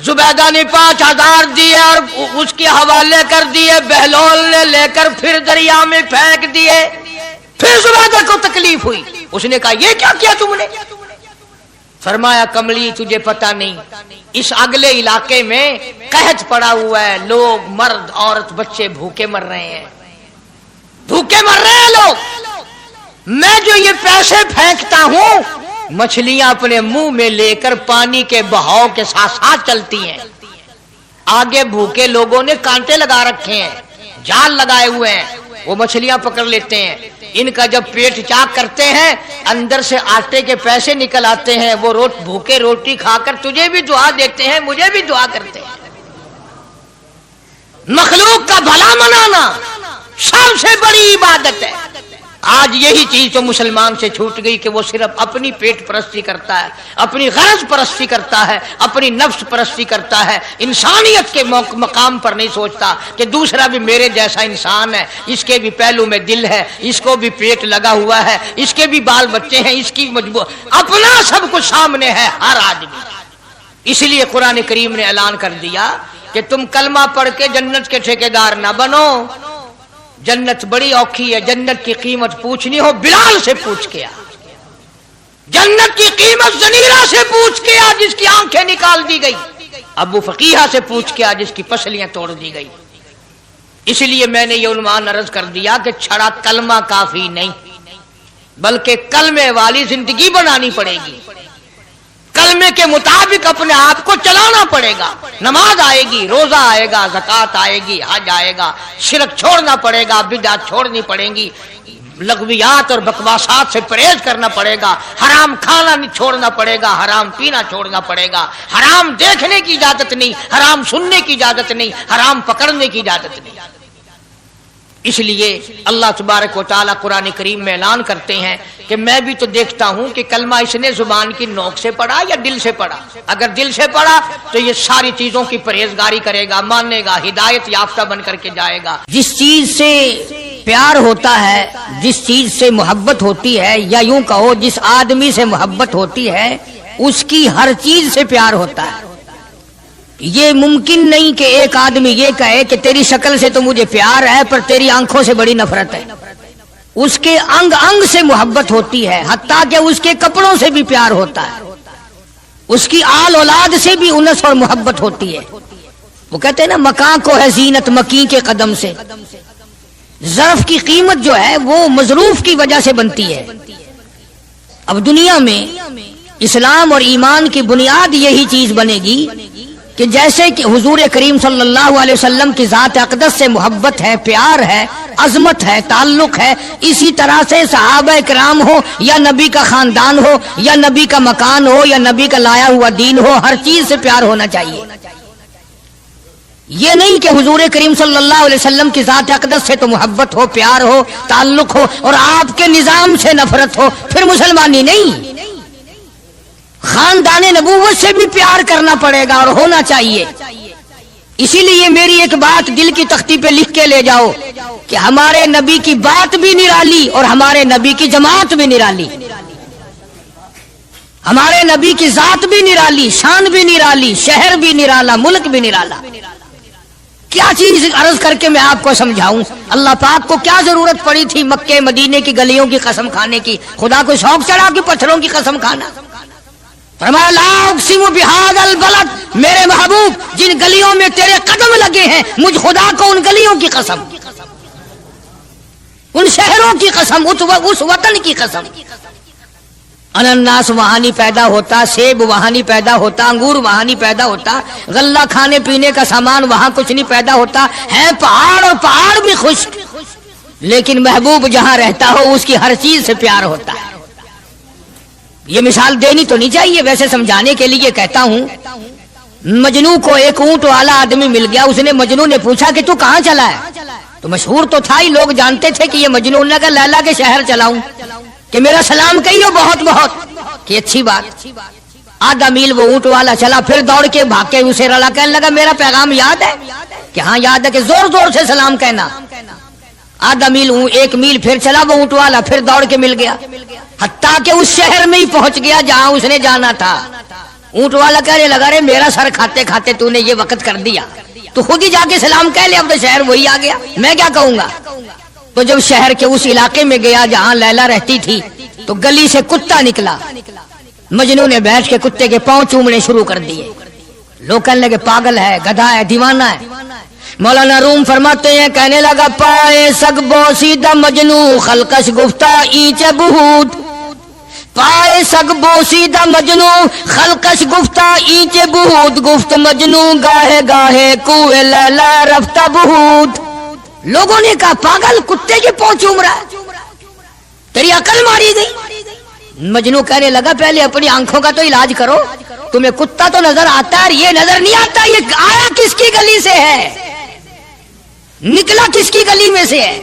زبیدہ نے 5000 دیے اور اس کے حوالے کر دیے، بہلول نے لے کر پھر دریا میں پھینک دیے۔ پھر زبیدہ کو تکلیف ہوئی، اس نے کہا یہ کیا کیا تم نے؟ فرمایا کملی تجھے پتہ نہیں، اس اگلے علاقے میں قحط پڑا ہوا ہے، لوگ مرد عورت بچے بھوکے مر رہے ہیں، بھوکے مر رہے ہیں لوگ، میں جو یہ پیسے پھینکتا ہوں مچھلیاں اپنے منہ میں لے کر پانی کے بہاؤ کے ساتھ ساتھ چلتی ہیں، آگے بھوکے لوگوں نے کانٹے لگا رکھے ہیں، جال لگائے ہوئے ہیں، وہ مچھلیاں پکڑ لیتے ہیں، ان کا جب پیٹ چاک کرتے ہیں اندر سے آٹے کے پیسے نکل آتے ہیں، وہ بھوکے روٹی کھا کر تجھے بھی دعا دیتے ہیں، مجھے بھی دعا کرتے ہیں۔ مخلوق کا بھلا منانا سب سے بڑی عبادت ہے۔ آج یہی چیز تو مسلمان سے چھوٹ گئی کہ وہ صرف اپنی پیٹ پرستی کرتا ہے، اپنی غرض پرستی کرتا ہے، اپنی نفس پرستی کرتا ہے، انسانیت کے مقام پر نہیں سوچتا کہ دوسرا بھی میرے جیسا انسان ہے، اس کے بھی پہلو میں دل ہے، اس کو بھی پیٹ لگا ہوا ہے، اس کے بھی بال بچے ہیں، اس کی اپنا سب کچھ سامنے ہے ہر آدمی۔ اس لیے قرآن کریم نے اعلان کر دیا کہ تم کلمہ پڑھ کے جنت کے ٹھیکیدار نہ بنو، جنت بڑی اوکھی ہے، جنت کی قیمت پوچھنی ہو بلال سے پوچھ کے آ، جنت کی قیمت زنیرہ سے پوچھ کے آ جس کی آنکھیں نکال دی گئی، ابو فقیہہ سے پوچھ کے آ جس کی پسلیاں توڑ دی گئی۔ اس لیے میں نے یہ عنوان عرض کر دیا کہ چھڑا کلمہ کافی نہیں، بلکہ کلمے والی زندگی بنانی پڑے گی، کلمے کے مطابق اپنے آپ کو چلانا پڑے گا، نماز آئے گی، روزہ آئے گا، زکوٰۃ آئے گی، حج آئے گا، شرک چھوڑنا پڑے گا، بدعت چھوڑنی پڑیں گی، لغویات اور بکواسات سے پرہیز کرنا پڑے گا، حرام کھانا نہیں چھوڑنا پڑے گا، حرام پینا چھوڑنا پڑے گا، حرام دیکھنے کی اجازت نہیں، حرام سننے کی اجازت نہیں، حرام پکڑنے کی اجازت نہیں۔ اس لیے اللہ تبارک و تعالیٰ قرآن کریم میں اعلان کرتے ہیں کہ میں بھی تو دیکھتا ہوں کہ کلمہ اس نے زبان کی نوک سے پڑھا یا دل سے پڑھا، اگر دل سے پڑھا تو یہ ساری چیزوں کی پرہیزگاری کرے گا، مانے گا، ہدایت یافتہ بن کر کے جائے گا۔ جس چیز سے پیار ہوتا ہے، جس چیز سے محبت ہوتی ہے، یا یوں کہو جس آدمی سے محبت ہوتی ہے اس کی ہر چیز سے پیار ہوتا ہے۔ یہ ممکن نہیں کہ ایک آدمی یہ کہے کہ تیری شکل سے تو مجھے پیار ہے پر تیری آنکھوں سے بڑی نفرت ہے، اس کے انگ انگ سے محبت ہوتی ہے، حتیٰ کہ اس کے کپڑوں سے بھی پیار ہوتا ہے، اس کی آل اولاد سے بھی انس اور محبت ہوتی ہے۔ وہ کہتے ہیں نا مکاں کو ہے زینت مکیں کے قدم سے، ظرف کی قیمت جو ہے وہ مظروف کی وجہ سے بنتی ہے۔ اب دنیا میں اسلام اور ایمان کی بنیاد یہی چیز بنے گی کہ جیسے کہ حضور کریم صلی اللہ علیہ وسلم کی ذات اقدس سے محبت ہے، پیار ہے، عظمت ہے، تعلق ہے، اسی طرح سے صحابہ کرام ہو یا نبی کا خاندان ہو یا نبی کا مکان ہو یا نبی کا لایا ہوا دین ہو، ہر چیز سے پیار ہونا چاہیے۔ یہ نہیں کہ حضور کریم صلی اللہ علیہ وسلم کی ذات اقدس سے تو محبت ہو، پیار ہو، تعلق ہو اور آپ کے نظام سے نفرت ہو، پھر مسلمانی نہیں۔ خاندان نبوت سے بھی پیار کرنا پڑے گا اور ہونا چاہیے۔ اسی لیے میری ایک بات دل کی تختی پہ لکھ کے لے جاؤ کہ ہمارے نبی کی بات بھی نرالی اور ہمارے نبی کی جماعت بھی نرالی، ہمارے نبی کی ذات بھی نرالی، شان بھی نرالی، شہر بھی نرالا، ملک بھی نرالا۔ کیا چیز عرض کر کے میں آپ کو سمجھاؤں؟ اللہ پاک کو کیا ضرورت پڑی تھی مکے مدینے کی گلیوں کی قسم کھانے کی؟ خدا کو شوق چڑھا کہ پتھروں کی قسم کھانا؟ فرمایا لا اقسم بہذا البلد، میرے محبوب جن گلیوں میں تیرے قدم لگے ہیں مجھ خدا کو ان گلیوں کی قسم، ان شہروں کی قسم، اس وطن کی قسم۔ انناس وہاں نہیں پیدا ہوتا، سیب وہاں نہیں پیدا ہوتا، انگور وہاں نہیں پیدا ہوتا، غلہ کھانے پینے کا سامان وہاں کچھ نہیں پیدا ہوتا، ہے پہاڑ اور پہاڑ بھی خشک، لیکن محبوب جہاں رہتا ہو اس کی ہر چیز سے پیار ہوتا ہے۔ یہ مثال دینی تو نہیں چاہیے، ویسے سمجھانے کے لیے کہتا ہوں۔ مجنو کو ایک اونٹ والا آدمی مل گیا، اس نے مجنو نے پوچھا کہ تو کہاں چلا ہے؟ تو مشہور تو تھا ہی، لوگ جانتے تھے کہ یہ مجنو نے کہا لیلا کے شہر چلاؤں کہ میرا سلام کہیو بہت بہت، کہ اچھی بات۔ آدھا میل وہ اونٹ والا چلا، پھر دوڑ کے بھاگ کے اسے رلا، کہنے لگا میرا پیغام یاد ہے؟ کہ ہاں یاد ہے، کہ زور زور سے سلام کہنا۔ آدھا میل، ایک میل پھر چلا وہ اونٹ والا، پھر دوڑ کے مل گیا، حتیٰ کہ اس شہر میں ہی پہنچ گیا جہاں اس نے جانا تھا۔ اونٹ والا کہنے لگا رے میرا سر کھاتے کھاتے تو نے یہ وقت کر دیا، تو خود ہی جا کے سلام کہہ لے، اب تو شہر وہی آ گیا، میں کیا کہوں گا۔ تو جب شہر کے اس علاقے میں گیا جہاں لیلا رہتی تھی تو گلی سے کتا نکلا، مجنوں نے بیٹھ کے کتے کے پاؤں چومنے شروع کر دیے، لوگ کہنے لگے پاگل ہے، گدھا ہے، دیوانہ ہے۔ مولانا روم فرماتے ہیں کہنے لگا پائے سگ بوسیدہ مجنو خلقش گفتہ اینچ بہود، پائے سگ بوسیدہ مجنو خلقش گفتہ اینچ بہود، گفت مجنو گاہے گاہے کوئے لیلا رفتہ بہود۔ لوگوں نے کہا پاگل کتے کے پاؤں چوم رہا ہے، تیری عقل ماری گئی۔ مجنو کہنے لگا پہلے اپنی آنکھوں کا تو علاج کرو، تمہیں کتا تو نظر آتا ہے، یہ نظر نہیں آتا، یہ آیا کس کی گلی سے ہے، نکلا کس کی گلی میں سے ہے۔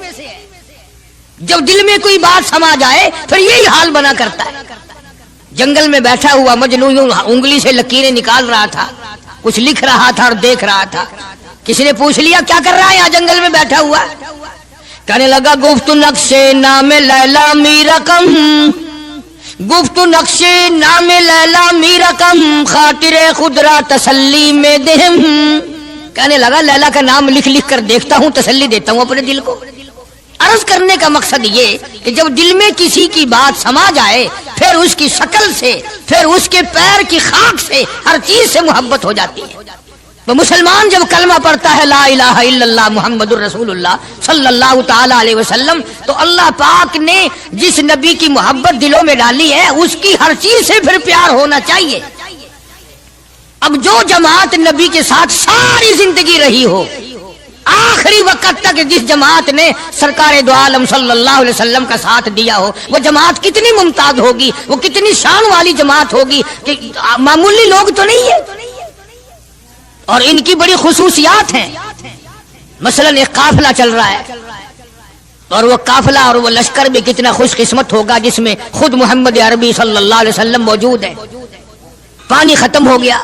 جب دل میں کوئی بات سما جائے پھر یہی حال بنا کرتا ہے۔ جنگل میں بیٹھا ہوا مجنو انگلی سے لکیریں نکال رہا تھا، کچھ لکھ رہا تھا اور دیکھ رہا تھا۔ کسی نے پوچھ لیا کیا کر رہا ہے یہاں جنگل میں بیٹھا ہوا؟ کہنے لگا گفت نقشے نام لیلا می رقم، گفت نقشے نام لیلا می رقم، خاطر خود را تسلی میں دہم۔ کہنے لگا لیلا کا نام لکھ لکھ کر دیکھتا ہوں، تسلی دیتا ہوں اپنے دل کو۔ عرض کرنے کا مقصد یہ کہ جب دل میں کسی کی بات سما جائے پھر اس کی شکل سے، پھر اس کے پیر کی خاک سے، ہر چیز سے محبت ہو جاتی ہے۔ تو مسلمان جب کلمہ پڑھتا ہے لا الہ الا اللہ محمد الرسول اللہ صلی اللہ تعالی علیہ وسلم، تو اللہ پاک نے جس نبی کی محبت دلوں میں ڈالی ہے اس کی ہر چیز سے پھر پیار ہونا چاہیے۔ اب جو جماعت نبی کے ساتھ ساری زندگی رہی ہو، آخری وقت تک جس جماعت نے سرکار دو عالم صلی اللہ علیہ وسلم کا ساتھ دیا ہو، وہ جماعت کتنی ممتاز ہوگی، وہ کتنی شان والی جماعت ہوگی کہ معمولی لوگ تو نہیں ہے، اور ان کی بڑی خصوصیات ہیں۔ مثلا ایک قافلہ چل رہا ہے، اور وہ قافلہ اور وہ لشکر بھی کتنا خوش قسمت ہوگا جس میں خود محمد عربی صلی اللہ علیہ وسلم موجود ہے۔ پانی ختم ہو گیا،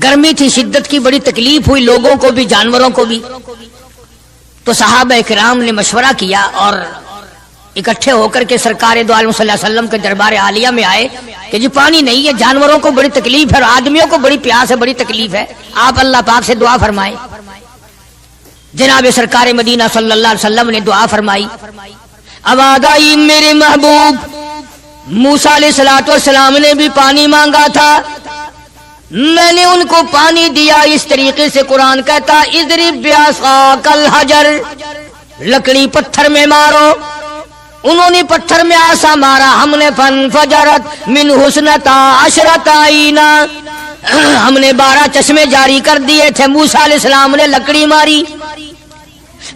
گرمی تھی، شدت کی بڑی تکلیف ہوئی لوگوں کو بھی جانوروں کو بھی، تو صحابہ کرام نے مشورہ کیا اور اکٹھے ہو کر کے سرکار دو عالم صلی اللہ علیہ وسلم کے دربار عالیہ میں آئے کہ جی پانی نہیں ہے، جانوروں کو بڑی تکلیف ہے اور آدمیوں کو بڑی پیاس ہے، بڑی تکلیف ہے، آپ اللہ پاک سے دعا فرمائیں۔ جناب سرکار مدینہ صلی اللہ علیہ وسلم نے دعا فرمائی۔ آواز آئی میرے محبوب موسیٰ علیہ الصلوۃ والسلام نے بھی پانی مانگا تھا، میں نے ان کو پانی دیا۔ اس طریقے سے قرآن کہتا اضرب بعصاک الحجر، لکڑی پتھر میں مارو، انہوں نے پتھر میں آسا مارا، ہم نے فانفجرت من حسنتا عشرۃ عینا، ہم نے 12 چشمے جاری کر دیے تھے۔ موسیٰ علیہ السلام نے لکڑی ماری۔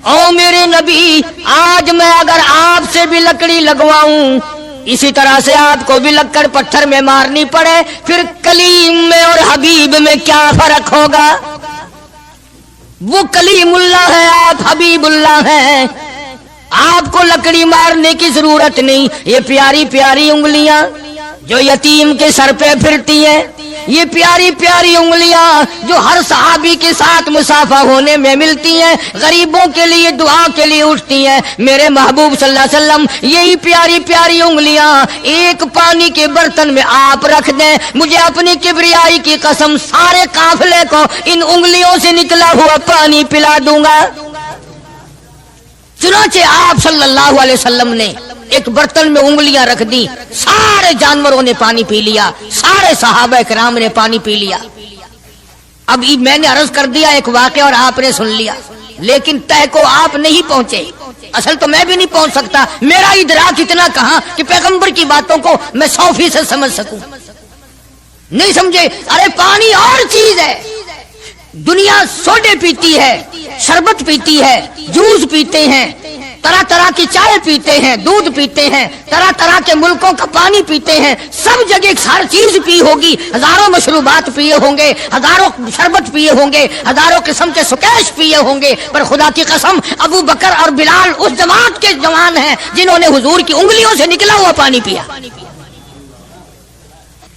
او میرے نبی، آج میں اگر آپ سے بھی لکڑی لگواؤں، اسی طرح سے آپ کو بھی لکڑ پتھر میں مارنی پڑے، پھر کلیم میں اور حبیب میں کیا فرق ہوگا؟ وہ کلیم اللہ ہے، آپ حبیب اللہ ہیں، آپ کو لکڑی مارنے کی ضرورت نہیں۔ یہ پیاری پیاری انگلیاں جو یتیم کے سر پہ پھرتی ہیں، یہ پیاری پیاری انگلیاں جو ہر صحابی کے ساتھ مسافہ ہونے میں ملتی ہیں، غریبوں کے لیے دعا کے لیے اٹھتی ہیں، میرے محبوب صلی اللہ علیہ وسلم یہی پیاری پیاری انگلیاں ایک پانی کے برتن میں آپ رکھ دیں، مجھے اپنی کبریائی کی قسم سارے قافلے کو ان انگلیوں سے نکلا ہوا پانی پلا دوں گا۔ چنانچہ آپ صلی اللہ علیہ وسلم نے ایک برتن میں انگلیاں رکھ دی، سارے جانوروں نے پانی پی لیا، سارے صحابہ کرام نے پانی پی لیا۔ اب میں نے عرض کر دیا ایک واقعہ اور آپ نے سن لیا، لیکن طے کو آپ نہیں پہنچے، اصل تو میں بھی نہیں پہنچ سکتا، میرا ادراک اتنا کہاں کہ پیغمبر کی باتوں کو میں 100% سمجھ سکوں، نہیں سمجھے۔ ارے پانی اور چیز ہے، دنیا سوڈے پیتی ہے، شربت پیتی ہے، جوس پیتے ہیں، طرح طرح کی چائے پیتے ہیں، دودھ پیتے ہیں، طرح طرح کے ملکوں کا پانی پیتے ہیں، سب جگہ ہر چیز پی ہوگی، ہزاروں مشروبات پیے ہوں گے، ہزاروں شربت پیے ہوں گے، ہزاروں قسم کے سکیش پیے ہوں گے، پر خدا کی قسم ابو بکر اور بلال اس جماعت کے جوان ہیں جنہوں نے حضور کی انگلیوں سے نکلا ہوا پانی پیا۔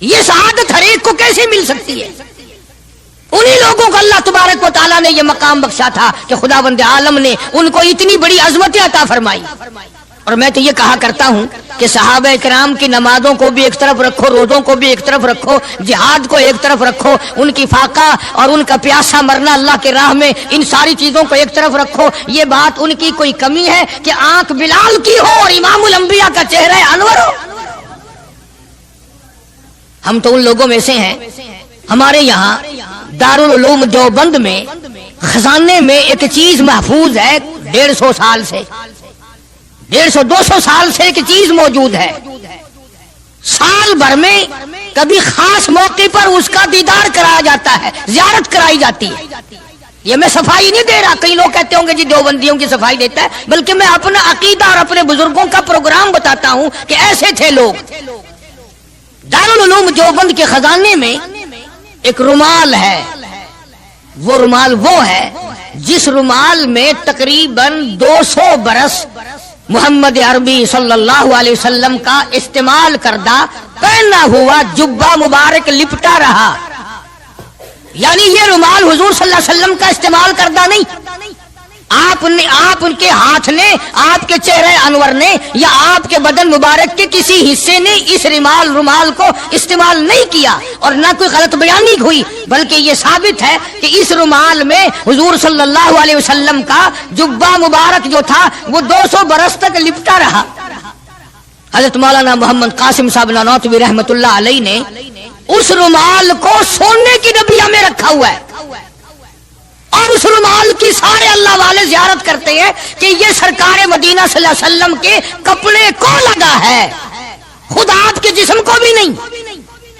یہ سعادت ہر ایک کو کیسے مل سکتی ہے؟ انہی لوگوں کو اللہ تبارک و تعالیٰ نے یہ مقام بخشا تھا کہ خداوند عالم نے ان کو اتنی بڑی عظمت عطا فرمائی۔ اور میں تو یہ کہا کرتا ہوں کہ صحابہ کرام کی نمازوں کو بھی ایک طرف رکھو، روزوں کو بھی ایک طرف رکھو، جہاد کو ایک طرف رکھو، ان کی فاقہ اور ان کا پیاسا مرنا اللہ کے راہ میں، ان ساری چیزوں کو ایک طرف رکھو۔ یہ بات ان کی کوئی کمی ہے کہ آنکھ بلال کی ہو اور امام الانبیاء کا چہرہ انور ہو؟ ہم تو ان لوگوں میں سے ہیں۔ ہمارے یہاں دارالعلوم دیوبند میں خزانے میں ایک چیز محفوظ ہے، 150 سال سے، 150-200 سال سے ایک چیز موجود ہے۔ سال بھر میں کبھی خاص موقع پر اس کا دیدار کرایا جاتا ہے، زیارت کرائی جاتی ہے۔ یہ میں صفائی نہیں دے رہا، کئی لوگ کہتے ہوں گے جی دیوبندیوں کی صفائی دیتا ہے، بلکہ میں اپنا عقیدہ اور اپنے بزرگوں کا پروگرام بتاتا ہوں کہ ایسے تھے لوگ۔ دارالعلوم دیوبند کے خزانے میں ایک رومال ہے، وہ رومال وہ ہے جس رومال میں تقریباً 200 برس محمد عربی صلی اللہ علیہ وسلم کا استعمال کردہ پہنا ہوا جبہ مبارک لپٹا رہا۔ یعنی یہ رومال حضور صلی اللہ علیہ وسلم کا استعمال کردہ نہیں، آپ ان کے ہاتھ نے، آپ کے چہرے انور نے یا آپ کے بدن مبارک کے کسی حصے نے اس رومال کو استعمال نہیں کیا، اور نہ کوئی غلط بیانی ہوئی، بلکہ یہ ثابت ہے کہ اس رومال میں حضور صلی اللہ علیہ وسلم کا جبہ مبارک جو تھا وہ 200 برس تک لپٹا رہا۔ حضرت مولانا محمد قاسم صاحب نانوتوی رحمت اللہ علیہ نے اس رومال کو سونے کی ڈبیا میں رکھا ہوا ہے، اور اس رومال کی سارے اللہ والے زیارت کرتے ہیں کہ یہ سرکار مدینہ صلی اللہ علیہ وسلم کے کپڑے کو لگا ہے، خود آپ کے جسم کو بھی نہیں،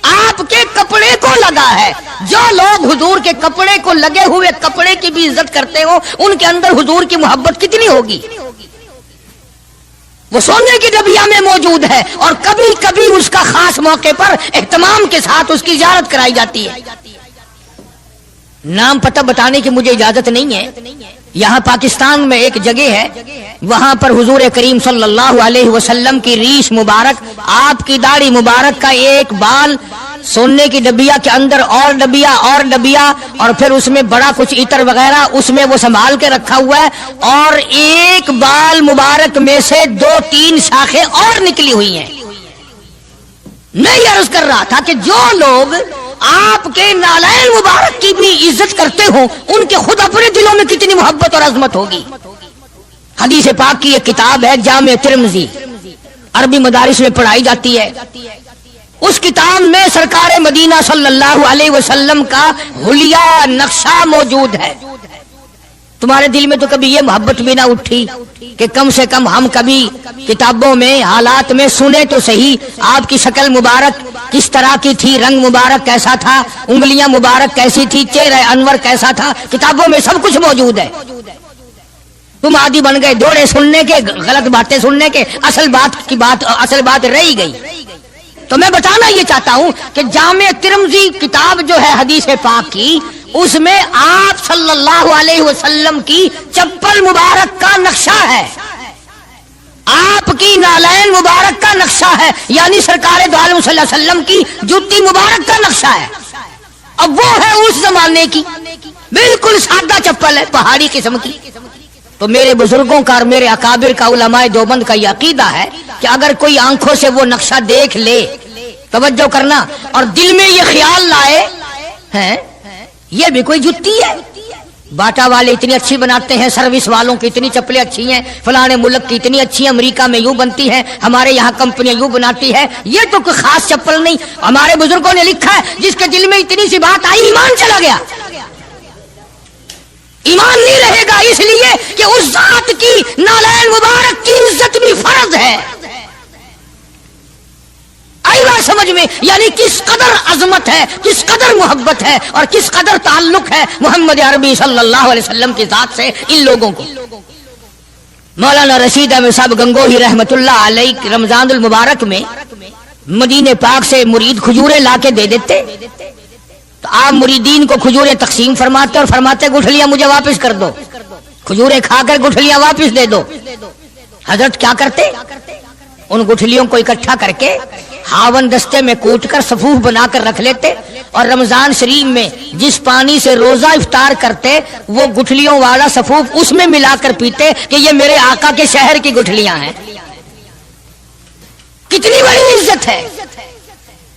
آپ کے کپڑے کو لگا ہے۔ جو لوگ حضور کے کپڑے کو لگے ہوئے کپڑے کی بھی عزت کرتے ہو، ان کے اندر حضور کی محبت کتنی ہوگی؟ وہ سونے کی ڈبیا میں موجود ہے، اور کبھی کبھی اس کا خاص موقع پر اہتمام کے ساتھ اس کی زیارت کرائی جاتی ہے۔ نام پتہ بتانے کی مجھے اجازت نہیں ہے۔ یہاں پاکستان میں ایک جگہ ہے، وہاں پر حضور کریم صلی اللہ علیہ وسلم کی ریش مبارک، آپ کی داڑھی مبارک کا ایک بال سونے کی ڈبیا کے اندر اور ڈبیا اور پھر اس میں بڑا کچھ عطر وغیرہ اس میں وہ سنبھال کے رکھا ہوا ہے، اور ایک بال مبارک میں سے 2-3 شاخیں اور نکلی ہوئی ہیں۔ میں یہ عرض کر رہا تھا کہ جو لوگ آپ کے نالین مبارک کی بھی عزت کرتے ہوں، ان کے خود اپنے دلوں میں کتنی محبت اور عظمت ہوگی۔ حدیث پاک کی ایک کتاب ہے جامع ترمذی، عربی مدارس میں پڑھائی جاتی ہے۔ اس کتاب میں سرکار مدینہ صلی اللہ علیہ وسلم کا حلیہ نقشہ موجود ہے۔ تمہارے دل میں تو کبھی یہ محبت بھی نہ اٹھی کہ کم سے کم ہم کبھی کتابوں میں حالات میں سنے تو صحیح، آپ کی شکل مبارک کس طرح کی تھی، رنگ مبارک کیسا تھا، انگلیاں مبارک کیسی تھی، چہرہ انور کیسا تھا، کتابوں میں سب کچھ موجود ہے۔ تم عادی بن گئے دوڑے سننے کے، غلط باتیں سننے کے، اصل بات رہی گئی۔ تو میں بتانا یہ چاہتا ہوں کہ جامع ترمذی کتاب جو ہے حدیث پاک کی، اس میں آپ صلی اللہ علیہ وسلم کی چپل مبارک کا نقشہ ہے، آپ کی نالین مبارک کا نقشہ ہے، یعنی سرکار دو عالم صلی اللہ علیہ وسلم کی جوتی مبارک کا نقشہ ہے۔ اب وہ ہے اس زمانے کی بالکل سادہ چپل ہے، پہاڑی قسم کی۔ تو میرے بزرگوں کا اور میرے اکابر کا، علماء دیوبند کا یہ عقیدہ ہے کہ اگر کوئی آنکھوں سے وہ نقشہ دیکھ لے، توجہ کرنا، اور دل میں یہ خیال لائے ہیں یہ بھی کوئی جتی ہے، باٹا والے اتنی اچھی بناتے ہیں، سروس والوں کی اتنی چپلیں اچھی ہیں، فلانے ملک کی اتنی اچھی ہیں، امریکہ میں یوں بنتی ہیں، ہمارے یہاں کمپنیاں یوں بناتی ہے، یہ تو کوئی خاص چپل نہیں۔ ہمارے بزرگوں نے لکھا ہے جس کے دل میں اتنی سی بات آئی، ایمان چلا گیا، ایمان نہیں رہے گا، اس لیے کہ اس ذات کی نالین مبارک کی عزت بھی فرض ہے۔ آئی بات سمجھ میں؟ یعنی کس قدر عظمت ہے، کس قدر محبت ہے، اور کس قدر تعلق ہے محمد عربی صلی اللہ علیہ وسلم کی ذات سے ان لوگوں کو۔ مولانا رشید احمد صاحب گنگوہی رحمت اللہ علیہ رمضان المبارک میں مدینے پاک سے مرید کھجوریں لا کے دے دیتے، تو آپ مریدین کو کھجوریں تقسیم فرماتے اور فرماتے گٹھلیاں مجھے واپس کر دو، کھجوریں کھا کر گٹھلیاں واپس دے دو۔ حضرت کیا کرتے؟ ان گٹھلیوں کو اکٹھا کر کے ہاون دستے میں کوٹ کر صفوف بنا کر رکھ لیتے، اور رمضان شریف میں جس پانی سے روزہ افطار کرتے وہ گٹھلیوں والا صفوف اس میں ملا کر پیتے کہ یہ میرے آقا کے شہر کی گٹھلیاں ہیں۔ کتنی بڑی عزت ہے.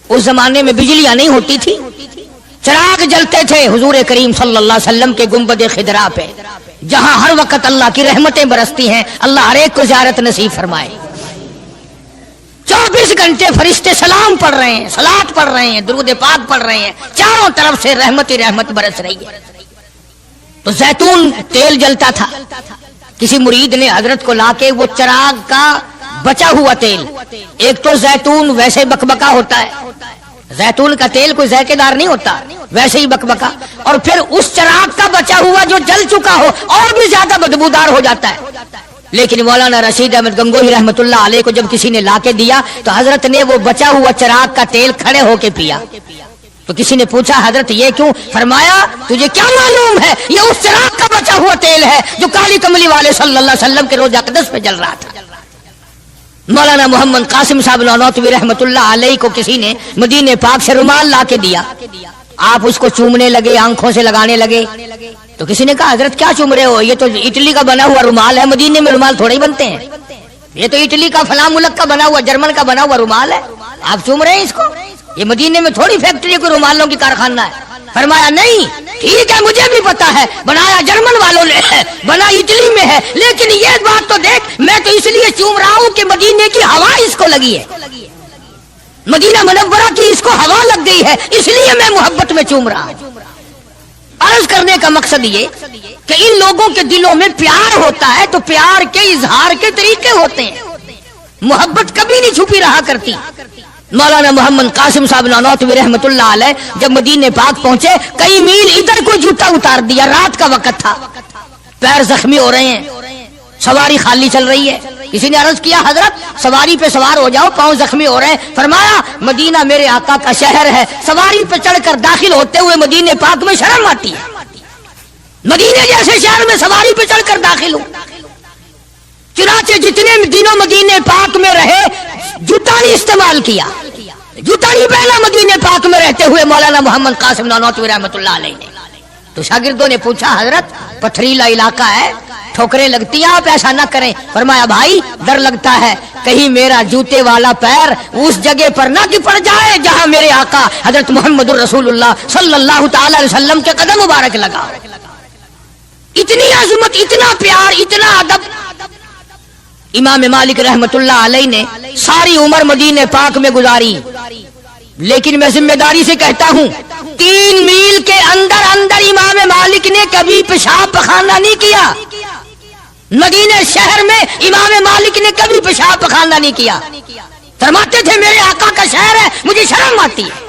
اس زمانے میں بجلیاں نہیں ہوتی تھی، چراغ جلتے تھے حضور کریم صلی اللہ علیہ وسلم کے گنبد خضرا پہ، جہاں ہر وقت اللہ کی رحمتیں برستی ہیں. اللہ ہر ایک کو زیارت نصیب فرمائے. 24 گھنٹے فرشتے سلام پڑھ رہے ہیں، صلات پڑھ رہے ہیں، درود پاک پڑھ رہے ہیں، چاروں طرف سے رحمت ہی رحمت برس رہی ہے. تو زیتون تیل جلتا تھا. کسی مرید نے حضرت کو لا کے وہ چراغ کا بچا ہوا تیل، ایک تو زیتون ویسے بکبکا ہوتا ہے، زیتون کا تیل کوئی ذائقے دار نہیں ہوتا، ویسے ہی بکبکا، اور پھر اس چراغ کا بچا ہوا جو جل چکا ہو اور بھی زیادہ بدبودار ہو جاتا ہے. لیکن مولانا رشید احمد گنگوہی رحمت اللہ علیہ کو جب کسی نے لا کے دیا تو حضرت نے وہ بچا ہوا چراغ کا تیل کھڑے ہو کے پیا. تو کسی نے پوچھا حضرت یہ کیوں؟ فرمایا تجھے کیا معلوم ہے یہ اس چراغ کا بچا ہوا تیل ہے جو کالی کملی والے صلی اللہ علیہ وسلم کے روضہ اقدس پہ جل رہا تھا. مولانا محمد قاسم صاحب نانوتوی رحمت اللہ علیہ کو کسی نے مدینے پاک سے رومال لا کے دیا. آپ اس کو چومنے لگے، آنکھوں سے لگانے لگے. تو کسی نے کہا حضرت کیا چوم رہے ہو؟ یہ تو اٹلی کا بنا ہوا رومال ہے، مدینے میں رومال تھوڑے ہی بنتے ہیں. یہ تو اٹلی کا فلاں ملک کا بنا ہوا، جرمن کا بنا ہوا رومال ہے، آپ چوم رہے ہیں اس کو؟ یہ مدینے میں تھوڑی فیکٹری کوئی رومالوں کی کارخانہ ہے. فرمایا نہیں ٹھیک ہے مجھے بھی پتا ہے بنایا جرمن والوں نے ہے، بنا اٹلی میں ہے، لیکن یہ بات تو دیکھ میں تو اس لیے چوم رہا ہوں کہ مدینے کی ہوا اس کو لگی ہے، مدینہ منورہ کی اس کو ہوا لگ گئی ہے، اس لیے میں محبت میں چوم رہا ہوں. عرض کرنے کا مقصد یہ کہ ان لوگوں کے دلوں میں پیار ہوتا ہے تو پیار کے اظہار کے طریقے ہوتے ہیں. محبت کبھی نہیں چھپی رہا کرتی. مولانا محمد قاسم صاحب نانوتوی رحمت اللہ علیہ جب مدینے پاک پہنچے کئی میل ادھر کوئی جوتا اتار دیا، رات کا وقت تھا، پیر زخمی ہو رہے ہیں، سواری خالی چل رہی ہے. کسی نے عرض کیا حضرت سواری پہ سوار ہو جاؤ، پاؤں زخمی ہو رہے ہیں. فرمایا مدینہ میرے آقا کا شہر ہے، سواری پہ چڑھ کر داخل ہوتے ہوئے مدینے پاک میں شرم آتی ہے. مدینے جیسے شہر میں سواری پہ چڑھ کر داخل ہوں. چنانچہ جتنے دنوں مدینے پاک میں رہے جوتا نہیں استعمال کیا، جوتا نہیں پہنا مدینے پاک میں رہتے ہوئے مولانا محمد قاسم نانوتوی رحمت اللہ علیہ نے. تو شاگردوں نے پوچھا حضرت پتھریلا علاقہ ہے، ٹھوکریں لگتی ہیں، آپ ایسا نہ کریں. فرمایا بھائی ڈر لگتا ہے کہیں میرا جوتے والا پیر اس جگہ پر نہ پڑ جائے جہاں میرے آقا حضرت محمد الرسول اللہ صلی اللہ تعالی علیہ وسلم کے قدم مبارک لگا. اتنی عظمت، اتنا پیار، اتنا ادب. امام مالک رحمت اللہ علیہ نے ساری عمر مدینے پاک میں گزاری، لیکن میں ذمہ داری سے کہتا ہوں 3 میل کے اندر اندر امام مالک نے کبھی پیشاب پخانہ نہیں کیا. مدینے شہر میں امام مالک نے کبھی پیشاب پخانہ نہیں کیا. فرماتے تھے میرے آقا کا شہر ہے مجھے شرم آتی ہے.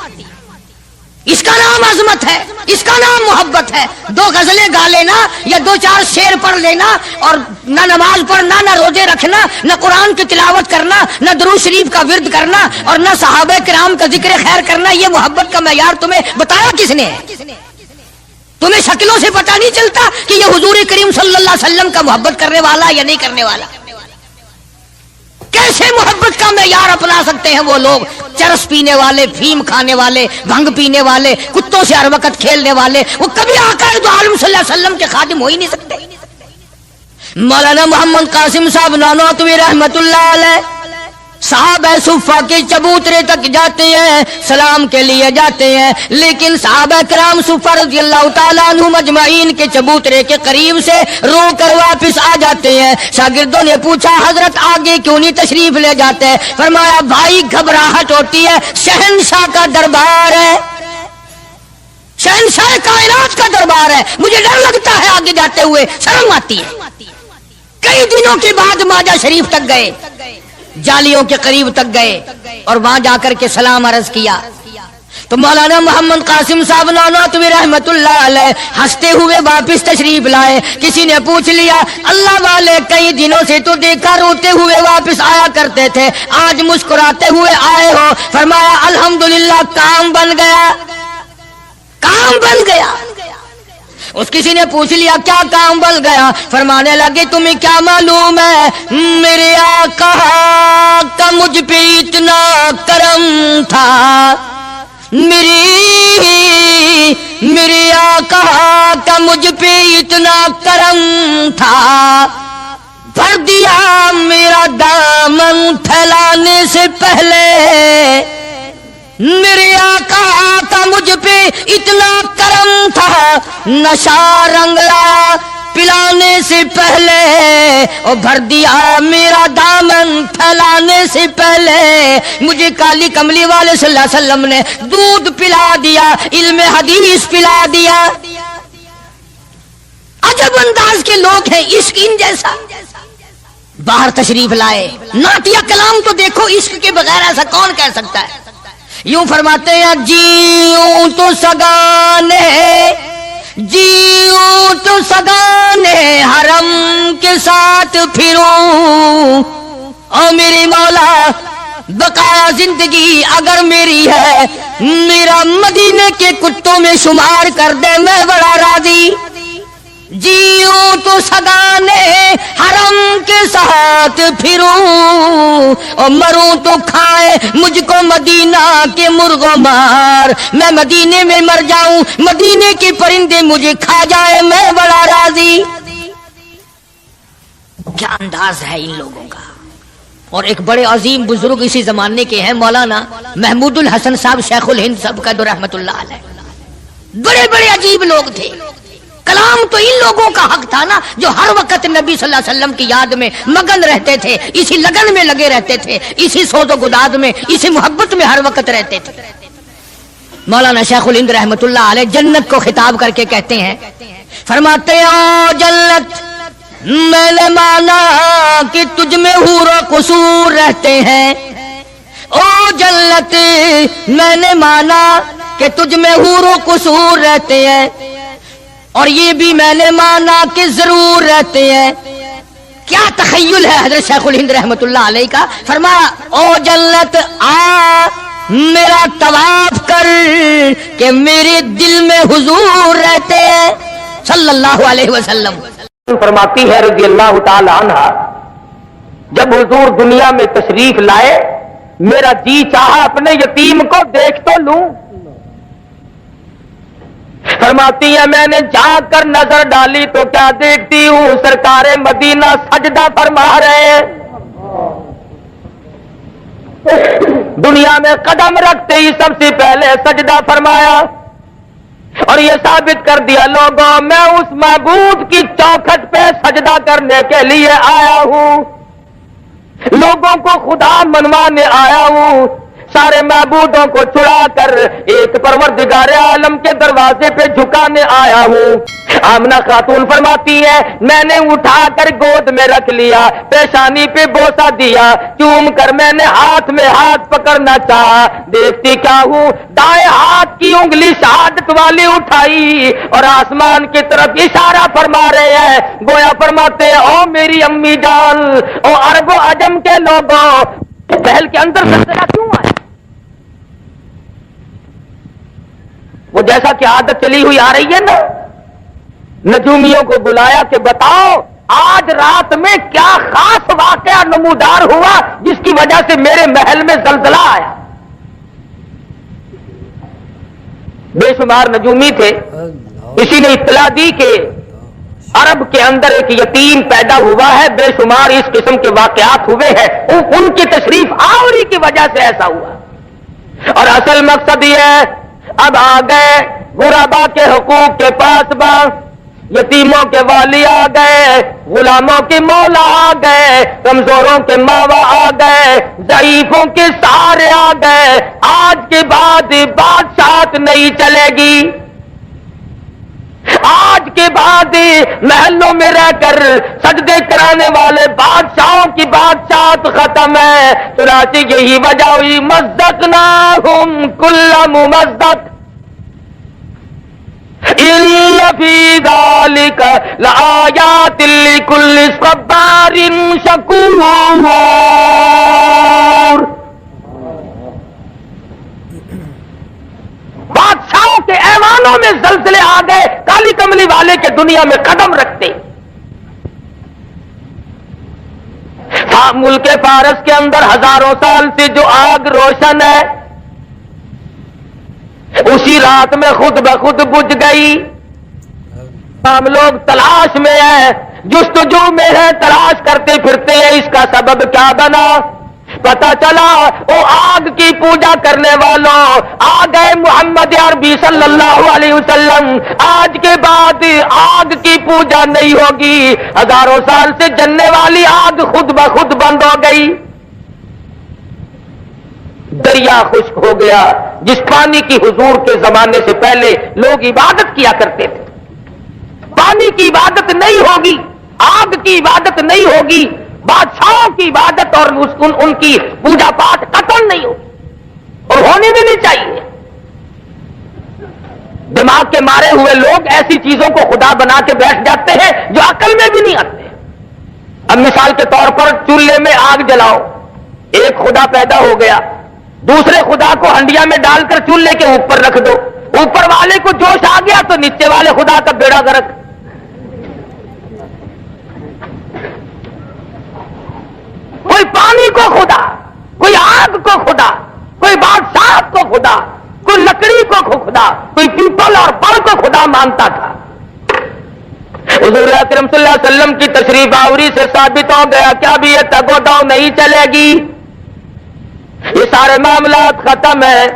اس کا نام عظمت ہے، اس کا نام محبت ہے. 2 غزلیں گا لینا یا 2-4 شعر پڑھ لینا اور نہ نماز پڑھنا، نہ روزے رکھنا، نہ قرآن کی تلاوت کرنا، نہ درود شریف کا ورد کرنا اور نہ صحابہ کرام کا ذکر خیر کرنا، یہ محبت کا معیار تمہیں بتایا کس نے ہے؟ تمہیں شکلوں سے پتہ نہیں چلتا کہ یہ حضور کریم صلی اللہ علیہ وسلم کا محبت کرنے والا یا نہیں کرنے والا؟ کیسے محبت کا معیار اپنا سکتے ہیں وہ لوگ چرس پینے والے، فیم کھانے والے، بھنگ پینے والے، کتوں سے ہر وقت کھیلنے والے؟ وہ کبھی آقا دو عالم صلی اللہ علیہ وسلم کے خادم ہو ہی نہیں سکتے. مولانا محمد قاسم صاحب نانوتوی رحمت اللہ علیہ صحابہ صفہ کے چبوترے تک جاتے ہیں، سلام کے لیے جاتے ہیں، لیکن صحابہ کرام صفہ رضی اللہ تعالیٰ عنہ مجمعین کے چبوترے کے قریب سے رو کر واپس آ جاتے ہیں. شاگردوں نے پوچھا حضرت آگے کیوں نہیں تشریف لے جاتے ہیں؟ فرمایا بھائی گھبراہٹ ہوتی ہے، شہنشاہ کا دربار ہے، شہنشاہ کائنات کا دربار ہے، مجھے ڈر لگتا ہے آگے جاتے ہوئے، شرم آتی ہے. کئی دنوں کے بعد ماجہ شریف تک گئے، جالیوں کے قریب تک گئے اور وہاں جا کر کے سلام عرض کیا تو مولانا محمد قاسم صاحب نانوتوی رحمت اللہ علیہ ہنستے ہوئے واپس تشریف لائے. کسی نے پوچھ لیا اللہ والے کئی دنوں سے تو دیکھا روتے ہوئے واپس آیا کرتے تھے، آج مسکراتے ہوئے آئے ہو؟ فرمایا الحمدللہ کام بن گیا، کام بن گیا. اس کسی نے پوچھ لیا کیا کام بن گیا؟ فرمانے لگے تمہیں کیا معلوم ہے میرے آقا کا مجھ پہ اتنا کرم تھا، میرے آقا کا مجھ پہ اتنا کرم تھا، بھر دیا میرا دامن پھیلانے سے پہلے، میرے آقا کا مجھ پہ اتنا کرم تھا، نشہ رنگلا پلانے سے پہلے، اور بھر دیا میرا دامن پھیلانے سے پہلے، مجھے کالی کملی والے صلی اللہ علیہ وسلم نے دودھ پلا دیا، علم حدیث پلا دیا۔ عجب انداز کے لوگ ہیں، عشق ان جیسا۔ باہر تشریف لائے، نعتیہ کلام تو دیکھو، عشق کے بغیر ایسا کون کہہ سکتا ہے؟ یوں فرماتے ہیں جیوں تو سگانے، جیوں تو سگانے حرم کے ساتھ پھروں، او میرے مولا بقایا زندگی اگر میری ہے، میرا مدینے کے کتوں میں شمار کر دے، میں بڑا راضی۔ جیوں تو سگانے حرم کے ساتھ پھروں، اور مروں تو کھائے مجھ کو مدینہ کے مرغ و مار، میں مدینے میں مر جاؤں، مدینے کے پرندے مجھے کھا جائے، میں بڑا راضی۔ کیا انداز ہے ان لوگوں کا۔ اور ایک بڑے عظیم بزرگ اسی زمانے کے ہیں، مولانا محمود الحسن صاحب شیخ الہند سب کا رحمت اللہ علیہ، بڑے بڑے عجیب لوگ تھے۔ کلام تو ان لوگوں کا حق تھا نا، جو ہر وقت نبی صلی اللہ علیہ وسلم کی یاد میں مگن رہتے تھے، اسی لگن میں لگے رہتے تھے، اسی سوز و گداد میں، اسی محبت میں ہر وقت رہتے تھے۔ مولانا شیخ الہند رحمت اللہ علیہ جنت کو خطاب کر کے کہتے ہیں، فرماتے ہیں او جنت، میں نے مانا کہ تجھ میں حور و قصور رہتے ہیں، او جنت میں نے مانا کہ تجھ میں حور و قصور رہتے ہیں، اور یہ بھی میں نے مانا کہ ضرور رہتے ہیں۔ کیا تخیل ہے حضرت شیخ الہند رحمت اللہ علیہ کا۔ فرمایا او جنت آ میرا طواف کر کہ میرے دل میں حضور رہتے ہیں صلی اللہ علیہ وسلم۔ فرماتی ہے رضی اللہ تعالی عنہ، جب حضور دنیا میں تشریف لائے، میرا جی چاہا اپنے یتیم کو دیکھ تو لوں۔ فرماتی ہے میں نے جھانک کر نظر ڈالی تو کیا دیکھتی ہوں، سرکار مدینہ سجدہ فرما رہے ہیں۔ دنیا میں قدم رکھتے ہی سب سے پہلے سجدہ فرمایا، اور یہ ثابت کر دیا لوگوں میں اس معبود کی چوکھٹ پہ سجدہ کرنے کے لیے آیا ہوں، لوگوں کو خدا منوانے آیا ہوں، سارے معبودوں کو چھڑا کر ایک پروردگار عالم کے دروازے پہ جھکانے آیا ہوں۔ آمنہ خاتون فرماتی ہے میں نے اٹھا کر گود میں رکھ لیا، پیشانی پہ بوسہ دیا، چوم کر میں نے ہاتھ میں ہاتھ پکڑنا چاہا، دیکھتی کیا ہوں دائیں ہاتھ کی انگلی شہادت والی اٹھائی اور آسمان کی طرف اشارہ فرما رہے ہیں، گویا فرماتے ہیں او میری امی جان، او عرب و عجم کے لوگوں، پہل کے اندر سلسلہ کیوں آیا؟ وہ جیسا کہ عادت چلی ہوئی آ رہی ہے نا، نجومیوں کو بلایا کہ بتاؤ آج رات میں کیا خاص واقعہ نمودار ہوا جس کی وجہ سے میرے محل میں زلزلہ آیا۔ بے شمار نجومی تھے، کسی نے اطلاع دی کہ عرب کے اندر ایک یتیم پیدا ہوا ہے، بے شمار اس قسم کے واقعات ہوئے ہیں، ان کی تشریف آوری کی وجہ سے ایسا ہوا۔ اور اصل مقصد یہ ہے اب آ گئے غربا کے حقوق کے پاس باں، یتیموں کے والی آ گئے، غلاموں کے مولا آ گئے، کمزوروں کے ماوا آ گئے، ضعیفوں کے سہارے آ گئے۔ آج کے بعد بادشاہت نہیں چلے گی، آج کے بعد محلوں میں رہ کر سجدے کرانے والے بادشاہوں کی بادشاہت ختم ہے۔ چنانچہ یہی وجہ ہوئی مزقناہم کل ممزق ان فی ذلک لآیات لکل صبار شکور۔ بادشاہوں کے ایوانوں میں زلزلے آ گئے، کالی کملی والے کے دنیا میں قدم رکھتے۔ ملک فارس کے اندر ہزاروں سال سے جو آگ روشن ہے، اسی رات میں خود بخود بجھ گئی۔ ہم لوگ تلاش میں ہیں، جستجو میں ہیں، تلاش کرتے پھرتے ہیں، اس کا سبب کیا بنا؟ پتا چلا وہ آگ کی پوجا کرنے والوں آ گئے محمد عربی صلی اللہ علیہ وسلم، آج کے بعد آگ کی پوجا نہیں ہوگی، ہزاروں سال سے جلنے والی آگ خود بخود بند ہو گئی، دریا خشک ہو گیا، جس پانی کی حضور کے زمانے سے پہلے لوگ عبادت کیا کرتے تھے۔ پانی کی عبادت نہیں ہوگی، آگ کی عبادت نہیں ہوگی، بادشاہوں کی عبادت اور ان کی پوجا پاٹ قطعاً نہیں ہوگی، اور ہونی بھی نہیں چاہیے۔ دماغ کے مارے ہوئے لوگ ایسی چیزوں کو خدا بنا کے بیٹھ جاتے ہیں جو عقل میں بھی نہیں آتے۔ اب مثال کے طور پر چولہے میں آگ جلاؤ، ایک خدا پیدا ہو گیا، دوسرے خدا کو ہنڈیا میں ڈال کر چولہے کے اوپر رکھ دو، اوپر والے کو جوش آ گیا تو نیچے والے خدا کا بیڑا غرق۔ کوئی پانی کو خدا، کوئی آگ کو خدا، کوئی بادشاہ کو خدا، کوئی لکڑی کو خدا، کوئی پیپل اور بڑ کو خدا مانتا تھا۔ حضور اکرم صلی اللہ علیہ وسلم کی تشریف آوری سے ثابت ہو گیا کہ اب یہ تگ و دو نہیں چلے گی، یہ سارے معاملات ختم ہیں۔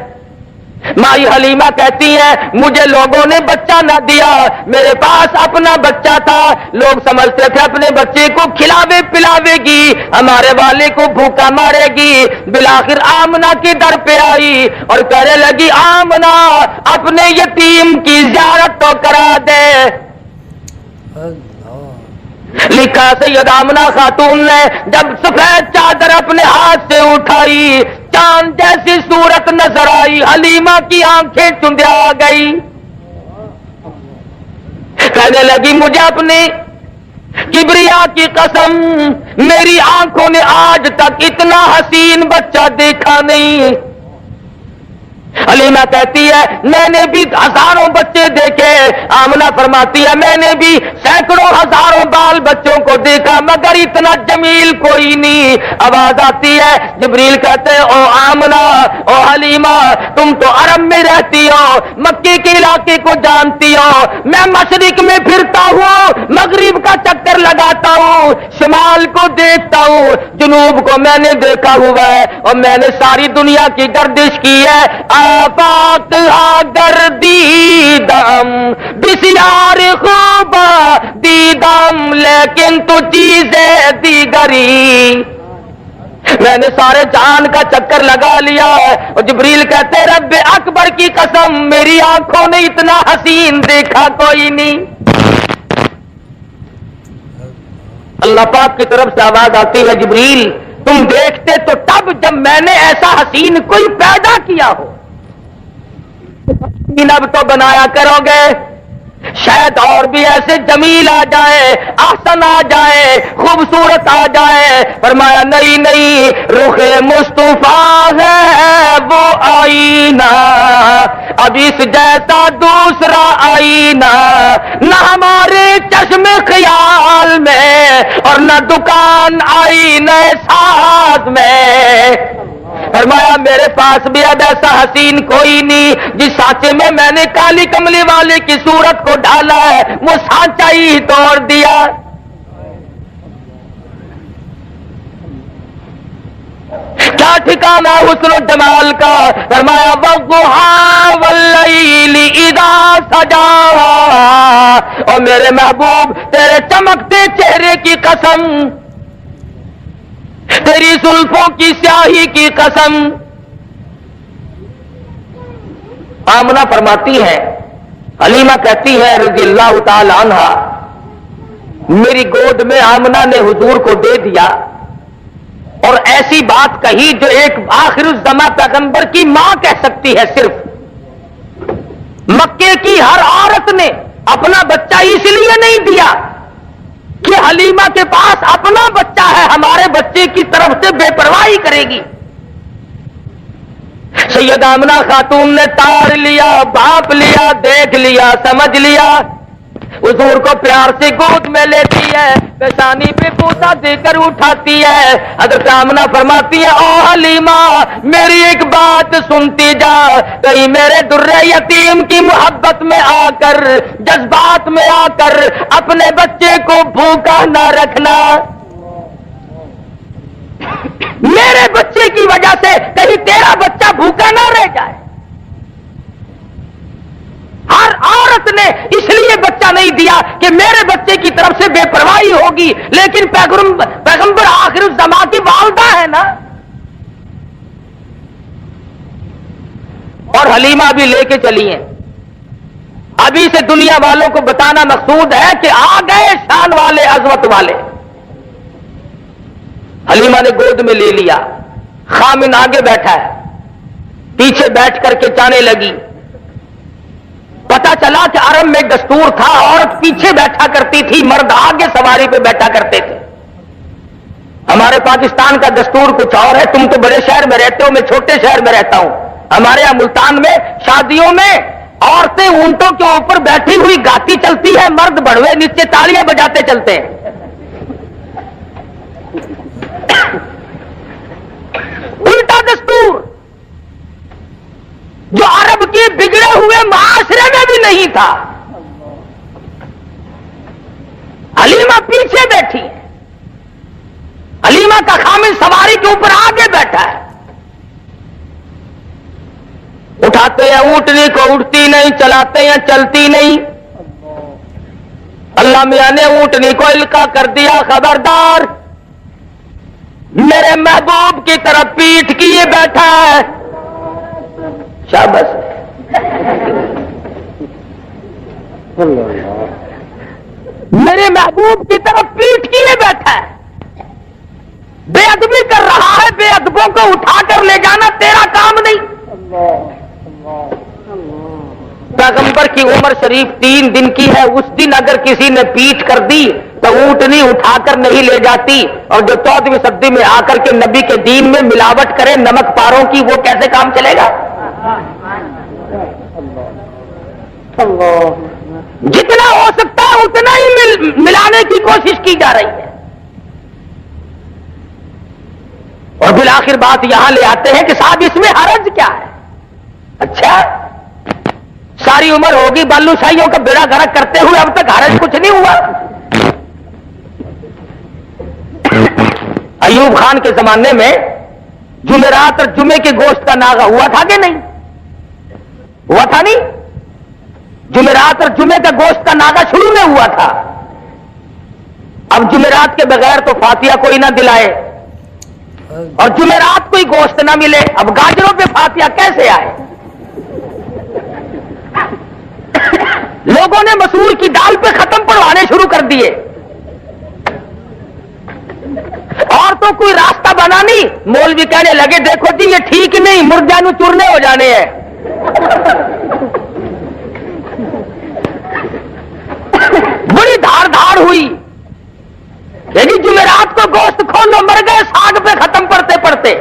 مائی حلیمہ کہتی ہیں مجھے لوگوں نے بچہ نہ دیا، میرے پاس اپنا بچہ تھا، لوگ سمجھتے تھے اپنے بچے کو کھلاوے پلاوے گی، ہمارے والے کو بھوکا مارے گی۔ بالآخر آمنہ کے در پہ آئی اور کہنے لگی آمنہ اپنے یتیم کی زیارت تو کرا دے۔ لکھا سید آمنہ خاتون نے جب سفید چادر اپنے ہاتھ سے اٹھائی، چاند جیسی صورت نظر آئی، حلیمہ کی آنکھیں چندیا گئی، کہنے لگی مجھے اپنے کبریا کی قسم میری آنکھوں نے آج تک اتنا حسین بچہ دیکھا نہیں۔ حلیمہ کہتی ہے میں نے بھی ہزاروں بچے دیکھے، آمنہ فرماتی ہے میں نے بھی سینکڑوں ہزاروں بال بچوں کو دیکھا مگر اتنا جمیل کوئی نہیں۔ آواز آتی ہے، جبریل کہتے ہیں او آمنہ او حلیمہ تم تو عرب میں رہتی ہو، مکے کے علاقے کو جانتی ہو، میں مشرق میں پھرتا ہوں، مغرب کا چکر لگاتا ہوں، شمال کو دیکھتا ہوں، جنوب کو میں نے دیکھا ہوا ہے، اور میں نے ساری دنیا کی گردش کی ہے۔ آفاق اگر دیدم بسیار خوبا دیدم لیکن تو چیزیں دیگری، میں نے سارے جہان کا چکر لگا لیا ہے، اور جبریل کہتے رب اکبر کی قسم میری آنکھوں نے اتنا حسین دیکھا کوئی نہیں۔ اللہ پاک کی طرف سے آواز آتی ہے جبریل تم دیکھتے تو تب جب میں نے ایسا حسین کوئی پیدا کیا ہو، اب تو بنایا کرو گے، شاید اور بھی ایسے جمیل آ جائے، احسن آ جائے، خوبصورت آ جائے۔ فرمایا نہیں نہیں، رخ مصطفیٰ ہے وہ آئینہ، اب اس جیسا دوسرا آئینہ نہ ہمارے چشم خیال میں اور نہ دکان آئینہ ساز میں۔ فرمایا میرے پاس بھی اب ایسا حسین کوئی نہیں، جس سانچے میں نے کالی کملی والے کی صورت کو ڈالا ہے وہ سانچا ہی توڑ دیا۔ کیا ٹھکانا حسن و جمال کا۔ فرمایا والضحیٰ واللیل اذا سجا، اور میرے محبوب تیرے چمکتے چہرے کی قسم، تیری زلفوں کی سیاہی کی قسم۔ آمنہ فرماتی ہے، حلیمہ کہتی ہے رضی اللہ تعالی عنہا میری گود میں آمنہ نے حضور کو دے دیا اور ایسی بات کہی جو ایک آخر الزماں پیغمبر کی ماں کہہ سکتی ہے صرف۔ مکے کی ہر عورت نے اپنا بچہ اس لیے نہیں دیا کہ حلیمہ کے پاس اپنا بچہ ہے، ہمارے بچے کی طرف سے بے پرواہی کرے گی۔ سید آمنہ خاتون نے تار لیا، بھاپ لیا، دیکھ لیا، سمجھ لیا حضور کو پیار سے گود میں لیتی ہے, پیشانی پہ بوسہ دے کر اٹھاتی ہے. حضرت آمنہ فرماتی ہے او حلیمہ میری ایک بات سنتی جا, کہیں میرے در یتیم کی محبت میں آ کر, جذبات میں آ کر اپنے بچے کو بھوکا نہ رکھنا, میرے بچے کی وجہ سے کہیں تیرا بچہ بھوکا نہ رہ جائے. ہر عورت نے اس لیے بچہ نہیں دیا کہ میرے بچے کی طرف سے بے پرواہی ہوگی, لیکن پیغمبر آخر الزمان کی والدہ ہے نا. اور حلیمہ بھی لے کے چلی ہیں. ابھی سے دنیا والوں کو بتانا مقصود ہے کہ آ گئے شان والے, عظمت والے. حلیمہ نے گود میں لے لیا, خامن آگے بیٹھا ہے, پیچھے بیٹھ کر کے چانے لگی. پتا چلا کہ عرب میں دستور تھا, عورت پیچھے بیٹھا کرتی تھی, مرد آگے سواری پہ بیٹھا کرتے تھے. ہمارے پاکستان کا دستور کچھ اور ہے, تم تو بڑے شہر میں رہتے ہو, میں چھوٹے شہر میں رہتا ہوں. ہمارے یہاں ملتان میں شادیوں میں عورتیں اونٹوں کے اوپر بیٹھی ہوئی گاتی چلتی ہے, مرد بڑوے نیچے تالیاں بجاتے چلتے ہیں. الٹا دستور جو عرب کے بگڑے ہوئے معاشرے میں بھی نہیں تھا. حلیمہ پیچھے بیٹھی ہے, حلیمہ کا خامن سواری کے اوپر آگے بیٹھا ہے. اٹھاتے ہیں اونٹنی کو, اٹھتی نہیں, چلاتے ہیں چلتی نہیں. اللہ میاں نے اونٹنی کو القا کر دیا, خبردار میرے محبوب کی طرف پیٹھ کیے بیٹھا ہے. شاباش. میرے محبوب کی طرف پیٹھ کیے بیٹھا ہے, بے ادبی کر رہا ہے. بے ادبوں کو اٹھا کر لے جانا تیرا کام نہیں. پیغمبر کی عمر شریف 3 دن کی ہے, اس دن اگر کسی نے پیٹھ کر دی تو اونٹنی اٹھا کر نہیں لے جاتی. اور جو 14ویں صدی میں آ کر کے نبی کے دین میں ملاوٹ کرے نمک پاروں کی, وہ کیسے کام چلے گا؟ جتنا ہو سکتا ہے اتنا ہی ملانے کی کوشش کی جا رہی ہے. اور بالآخر بات یہاں لے آتے ہیں کہ صاحب اس میں حرج کیا ہے؟ اچھا ساری عمر ہوگی بالو شاہیوں کا بیڑا گرک کرتے ہوئے, اب تک حرج کچھ نہیں ہوا. ایوب خان کے زمانے میں جمعرات اور جمعے کے گوشت کا ناغہ ہوا تھا کہ نہیں ہوا تھا؟ نہیں, جمعرات اور جمعے کا گوشت کا ناغہ شروع میں ہوا تھا. اب جمعرات کے بغیر تو فاتحہ کوئی نہ دلائے اور جمعرات کوئی گوشت نہ ملے, اب گاجروں پہ فاتحہ کیسے آئے؟ لوگوں نے مسور کی دال پہ ختم پڑھوانے شروع کر دیے. اور تو کوئی راستہ بنا نہیں, مولوی کہنے لگے دیکھو جی یہ ٹھیک نہیں, مردانو چورنے ہو جانے ہیں. بڑی دھاڑ دھاڑ ہوئی, یعنی جمعرات کو گوشت کھولو, مر گئے ساگ پہ ختم پڑتے پڑتے.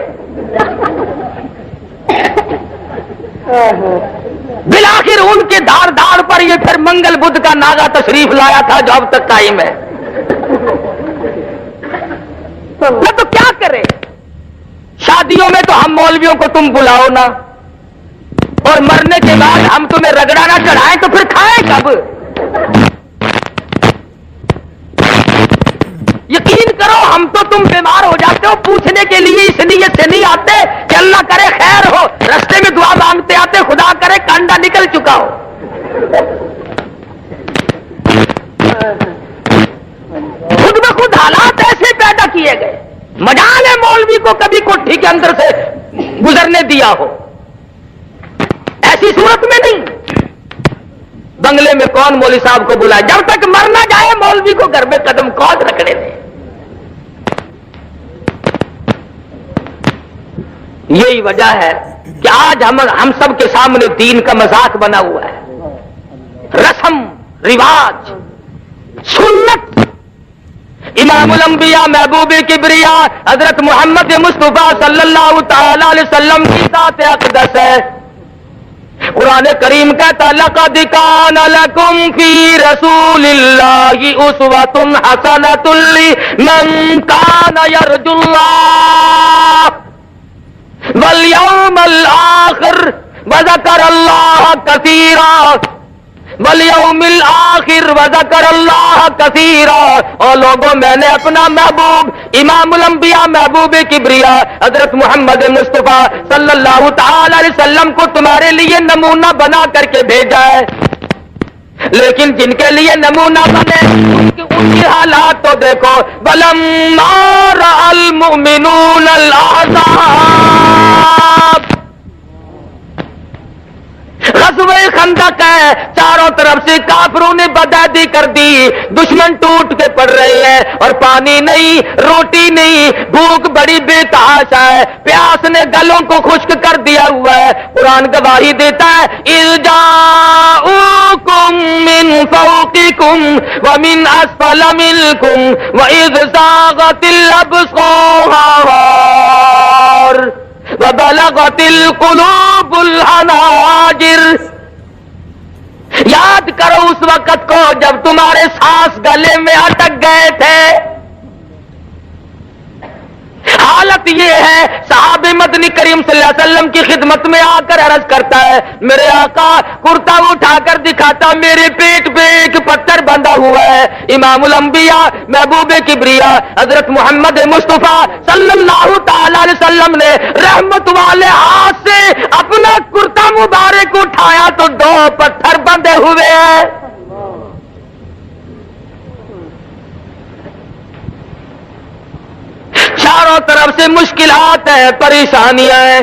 بالآخر ان کے دھاڑ دھاڑ پر یہ پھر منگل بدھ کا ناغا تشریف لایا تھا جو اب تک قائم ہے. تو کیا کرے؟ شادیوں میں تو ہم مولویوں کو تم بلاؤ نا, اور مرنے کے بعد ہم تمہیں رگڑا نہ چڑھائیں تو پھر کھائیں کب؟ یقین کرو ہم تو تم بیمار ہو جاتے ہو پوچھنے کے لیے اس نیت سے نہیں آتے کہ اللہ کرے خیر ہو, رستے میں دعا مانگتے آتے خدا کرے کانڈا نکل چکا ہو. خود بخود حالات ایسے پیدا کیے گئے. مجال ہے مولوی کو کبھی کوٹھی کے اندر سے گزرنے دیا ہو, ایسی صورت میں نہیں. بنگلے میں کون مولوی صاحب کو بلائے؟ جب تک مر نہ جائے مولوی کو گھر میں قدم قوت رکھنے دیں. یہی وجہ ہے کہ آج ہم سب کے سامنے دین کا مذاق بنا ہوا ہے. رسم رواج سنت امام الانبیاء محبوب کبریا حضرت محمد مصطفیٰ صلی اللہ تعالی علیہ وسلم کی ذات اقدس ہے. قرآن کریم کہتا لقد کان لکم فی رسول اللہ اسوۃ حسنۃ لمن کان یرجو اللہ والیوم الآخر وذکر اللہ کثیرا والیوم الآخر وذکر اللہ کثیرا. اور لوگوں میں نے اپنا محبوب امام الانبیاء محبوب کبریا حضرت محمد مصطفیٰ صلی اللہ تعالی علیہ وسلم کو تمہارے لیے نمونہ بنا کر کے بھیجا ہے. لیکن جن کے لیے نمونہ بنے ان کی حالات تو دیکھو. وَلَمَّا رَأَى الْمُؤْمِنُونَ الْأَحْزَابَ غزوہ خندق ہے، چاروں طرف سے کافروں نے بدعہدی کر دی، دشمن ٹوٹ کے پڑ رہے ہیں اور پانی نہیں، روٹی نہیں، بھوک بڑی بے تحاشا ہے، پیاس نے گلوں کو خشک کر دیا ہوا ہے. قرآن گواہی دیتا ہے اذ جاءوکم من فوقکم ومن اسفل منکم واذ زاغت الابصار وبلغت القلوب الحناجر. یاد کرو اس وقت کو جب تمہارے سانس گلے میں اٹک گئے تھے. حالت یہ ہے صحابہ مدنی کریم صلی اللہ علیہ وسلم کی خدمت میں آ کر عرض کرتا ہے میرے آقا کرتا اٹھا کر دکھاتا میرے پیٹ پہ ایک پتھر بندھا ہوا ہے. امام الانبیاء محبوب کبریا حضرت محمد مصطفیٰ صلی اللہ تعالی علیہ وسلم نے رحمت والے ہاتھ سے اپنا کرتا مبارک اٹھایا تو 2 پتھر بندھے ہوئے ہیں. چاروں طرف سے مشکلات ہیں، پریشانیاں ہیں،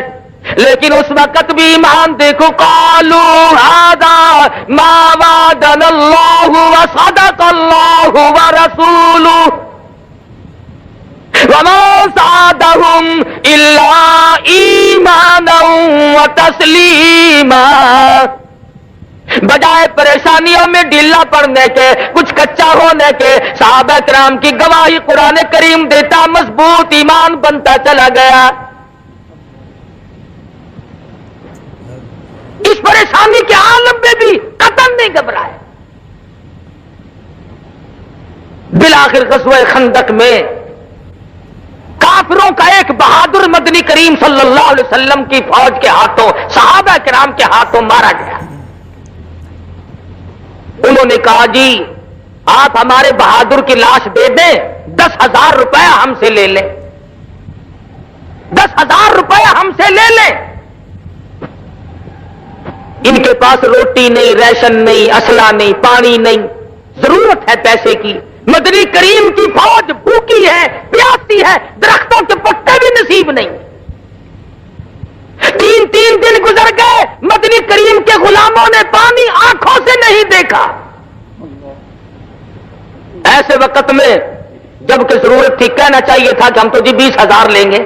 لیکن اس وقت بھی ایمان دیکھو. قالوا هذا ما وعدنا اللہ وصدق اللہ ورسولہ وما زادهم الا ایمانا وتسلیما. بجائے پریشانیوں میں ڈھیلا پڑنے کے، کچھ کچا ہونے کے، صحابہ کرام کی گواہی قرآن کریم دیتا مضبوط ایمان بنتا چلا گیا. اس پریشانی کے عالم میں بھی قدم نہیں گھبرائے. بالآخر غزوہ خندق میں کافروں کا ایک بہادر مدنی کریم صلی اللہ علیہ وسلم کی فوج کے ہاتھوں، صحابہ کرام کے ہاتھوں مارا گیا. انہوں نے کہا جی آپ ہمارے بہادر کی لاش دے دیں، 10,000 روپے ہم سے لے لیں، 10,000 روپے ہم سے لے لیں. ان کے پاس روٹی نہیں، ریشن نہیں، اسلحہ نہیں، پانی نہیں، ضرورت ہے پیسے کی. مدنی کریم کی فوج بھوکی ہے، پیاسی ہے، درختوں کے پتے بھی نصیب نہیں. 3 دن گزر گئے، مدنی کریم کے غلاموں نے پانی آنکھوں سے نہیں دیکھا. ایسے وقت میں جب کہ ضرورت تھی کہنا چاہیے تھا کہ ہم تو جی 20,000 لیں گے،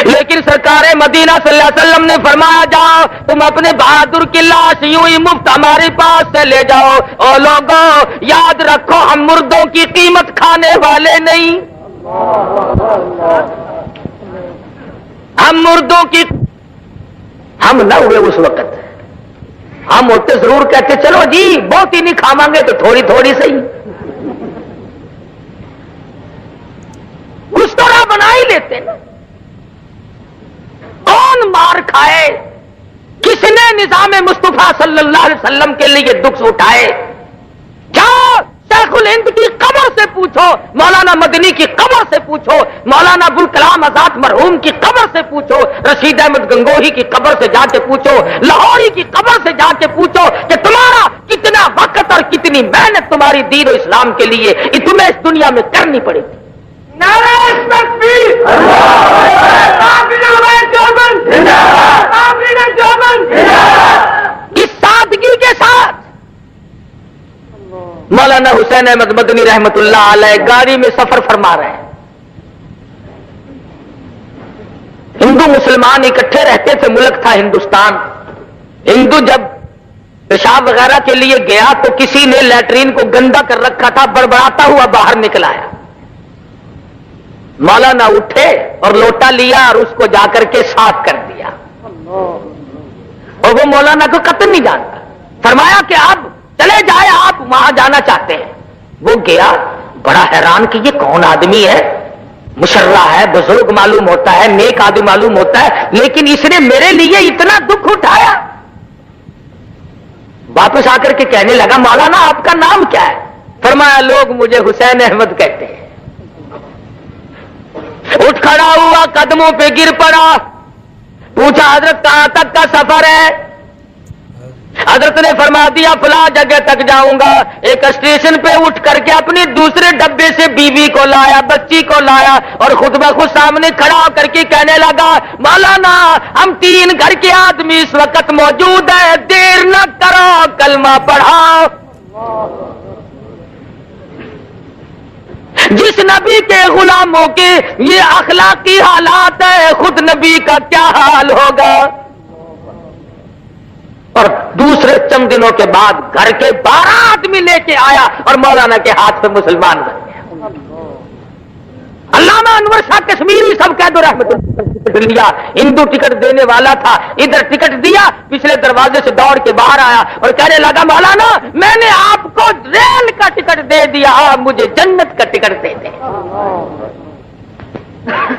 لیکن سرکار مدینہ صلی اللہ علیہ وسلم نے فرمایا جاؤ تم اپنے بہادر کی لاش یوں ہی مفت ہمارے پاس سے لے جاؤ. اور لوگوں یاد رکھو ہم مردوں کی قیمت کھانے والے نہیں، ہم مردوں کی ہم نہ ہوئے اس وقت. ہم ہوتے ضرور کہتے چلو جی بہت ہی نہیں کھاواں گے تو تھوڑی تھوڑی صحیح، کچھ تو راہ بنا ہی لیتے نا. کون مار کھائے، کس نے نظام مصطفیٰ صلی اللہ علیہ وسلم کے لیے دکھ اٹھائے؟ کیا شیخ الہند کی قبر سے پوچھو، مولانا مدنی کی قبر سے پوچھو، مولانا ابوالکلام آزاد مرحوم کی قبر سے پوچھو، رشید احمد گنگوہی کی قبر سے جا کے پوچھو، لاہوری کی قبر سے جا کے پوچھو کہ تمہارا کتنا وقت اور کتنی محنت تمہاری دین و اسلام کے لیے تمہیں اس دنیا میں کرنی پڑے گی. اس سادگی کے ساتھ مولانا حسین احمد مدنی رحمت اللہ علیہ گاڑی میں سفر فرما رہے ہیں. ہندو مسلمان اکٹھے رہتے تھے، ملک تھا ہندوستان. ہندو جب پیشاب وغیرہ کے لیے گیا تو کسی نے لیٹرین کو گندا کر رکھا تھا، بڑبڑاتا ہوا باہر نکل آیا. مولانا اٹھے اور لوٹا لیا اور اس کو جا کر کے صاف کر دیا. وہ مولانا کو قطن نہیں جانتا. فرمایا کہ آپ چلے جائے, آپ وہاں جانا چاہتے ہیں. وہ گیا, بڑا حیران کہ یہ کون آدمی ہے, مشرع ہے, بزرگ معلوم ہوتا ہے, نیک آدمی معلوم ہوتا ہے, لیکن اس نے میرے لیے اتنا دکھ اٹھایا. واپس آ کر کے کہنے لگا مولانا آپ کا نام کیا ہے؟ فرمایا لوگ مجھے حسین احمد کہتے ہیں. اٹھ کھڑا ہوا, قدموں پہ گر پڑا, پوچھا حضرت کہاں تک کا سفر ہے؟ حضرت نے فرما دیا فلاں جگہ تک جاؤں گا. ایک اسٹیشن پہ اٹھ کر کے اپنے دوسرے ڈبے سے بیوی کو لایا, بچی کو لایا, اور خود بخود سامنے کھڑا ہو کر کے کہنے لگا مولانا ہم 3 گھر کے آدمی اس وقت موجود ہیں, دیر نہ کرو, کلمہ پڑھاؤ. جس نبی کے غلاموں کے یہ اخلاقی حالات ہے, خود نبی کا کیا حال ہوگا. اور دوسرے چند دنوں کے بعد گھر کے 12 آدمی لے کے آیا اور مولانا کے ہاتھ پہ مسلمان بن گیا. علامہ انور شاہ کشمیری سب کہہ دو رحمت لیا, ہندو ٹکٹ دینے والا تھا, ادھر ٹکٹ دیا, پچھلے دروازے سے دوڑ کے باہر آیا اور کہنے لگا مولانا میں نے آپ کو ریل کا ٹکٹ دے دیا, آپ مجھے جنت کا ٹکٹ دے دیں.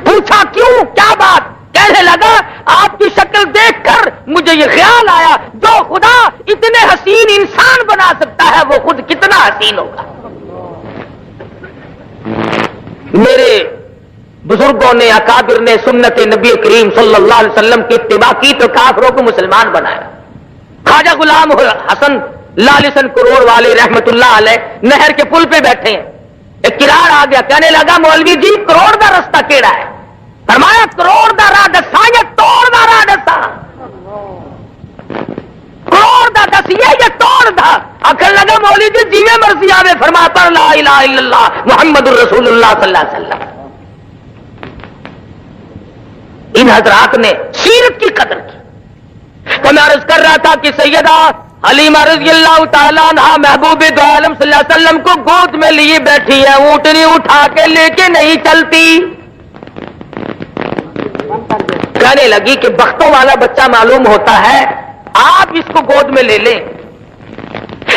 پوچھا کیوں, کیا بات؟ کہنے لگا آپ کی شکل دیکھ کر مجھے یہ خیال آیا جو خدا اتنے حسین انسان بنا سکتا ہے وہ خود کتنا حسین ہوگا. میرے بزرگوں نے, اکابر نے سنت نبی کریم صلی اللہ علیہ وسلم کی اتباع کی تو کافروں کو مسلمان بنایا. خواجہ غلام حسن لالسن کروڑ والے رحمت اللہ علیہ نہر کے پل پہ بیٹھے ہیں, ایک کراڑ آ گیا, کہنے لگا مولوی جی کروڑ کا رستہ کیڑا ہے؟ فرمایا کروڑ دا راہ دسا یا توڑ دا راہ دسا؟ کروڑ دا دسیے یا توڑ دا؟ آخر لگا مولوی جی جیویں مرضی آوے. فرمایا پر لا الہ الا اللہ محمد الرسول اللہ صلی اللہ علیہ وسلم. ان حضرات نے سیرت کی قدر کی. تو میں عرض کر رہا تھا کہ سیدہ حلیمہ رضی اللہ تعالیٰ عنہ محبوب دو عالم صلی اللہ علیہ وسلم کو گود میں لیے بیٹھی ہے, اونٹنی اٹھا کے لے کے نہیں چلتی. کہنے لگی کہ بختوں والا بچہ معلوم ہوتا ہے, آپ اس کو گود میں لے لیں.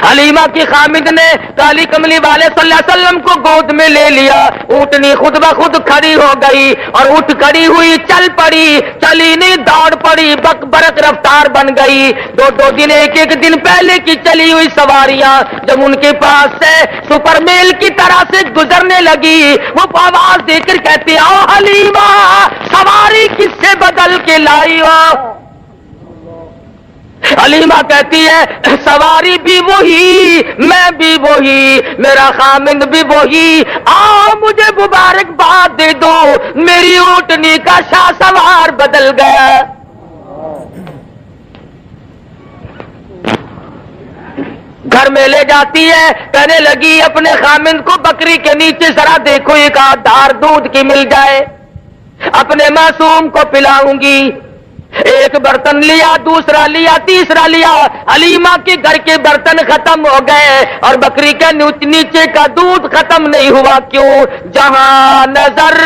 حلیمہ کی خامد نے کالی کملی والے صلی اللہ علیہ وسلم کو گود میں لے لیا. اونٹنی خود بخود کھڑی ہو گئی اور اٹھ کھڑی ہوئی, چل پڑی, چلی نہیں دوڑ پڑی, بک برق رفتار بن گئی. 2 دن, ایک دن پہلے کی چلی ہوئی سواریاں جب ان کے پاس سے سپر میل کی طرح سے گزرنے لگی, وہ آواز دے کر کہتی آؤ حلیمہ سواری کس سے بدل کے لائی ہو؟ حلیمہ کہتی ہے سواری بھی وہی, میں بھی وہی, میرا خامند بھی وہی, آؤ مجھے مبارکباد دے دو, میری اونٹنی کا شاہ سوار بدل گیا. گھر میں لے جاتی ہے, کہنے لگی اپنے خامند کو بکری کے نیچے ذرا دیکھو ایک آدھ دھار دودھ کی مل جائے, اپنے معصوم کو پلاؤں گی. ایک برتن لیا, دوسرا لیا, تیسرا لیا, حلیمہ کے گھر کے برتن ختم ہو گئے اور بکری کے نیچے کا دودھ ختم نہیں ہوا. کیوں؟ جہاں نظر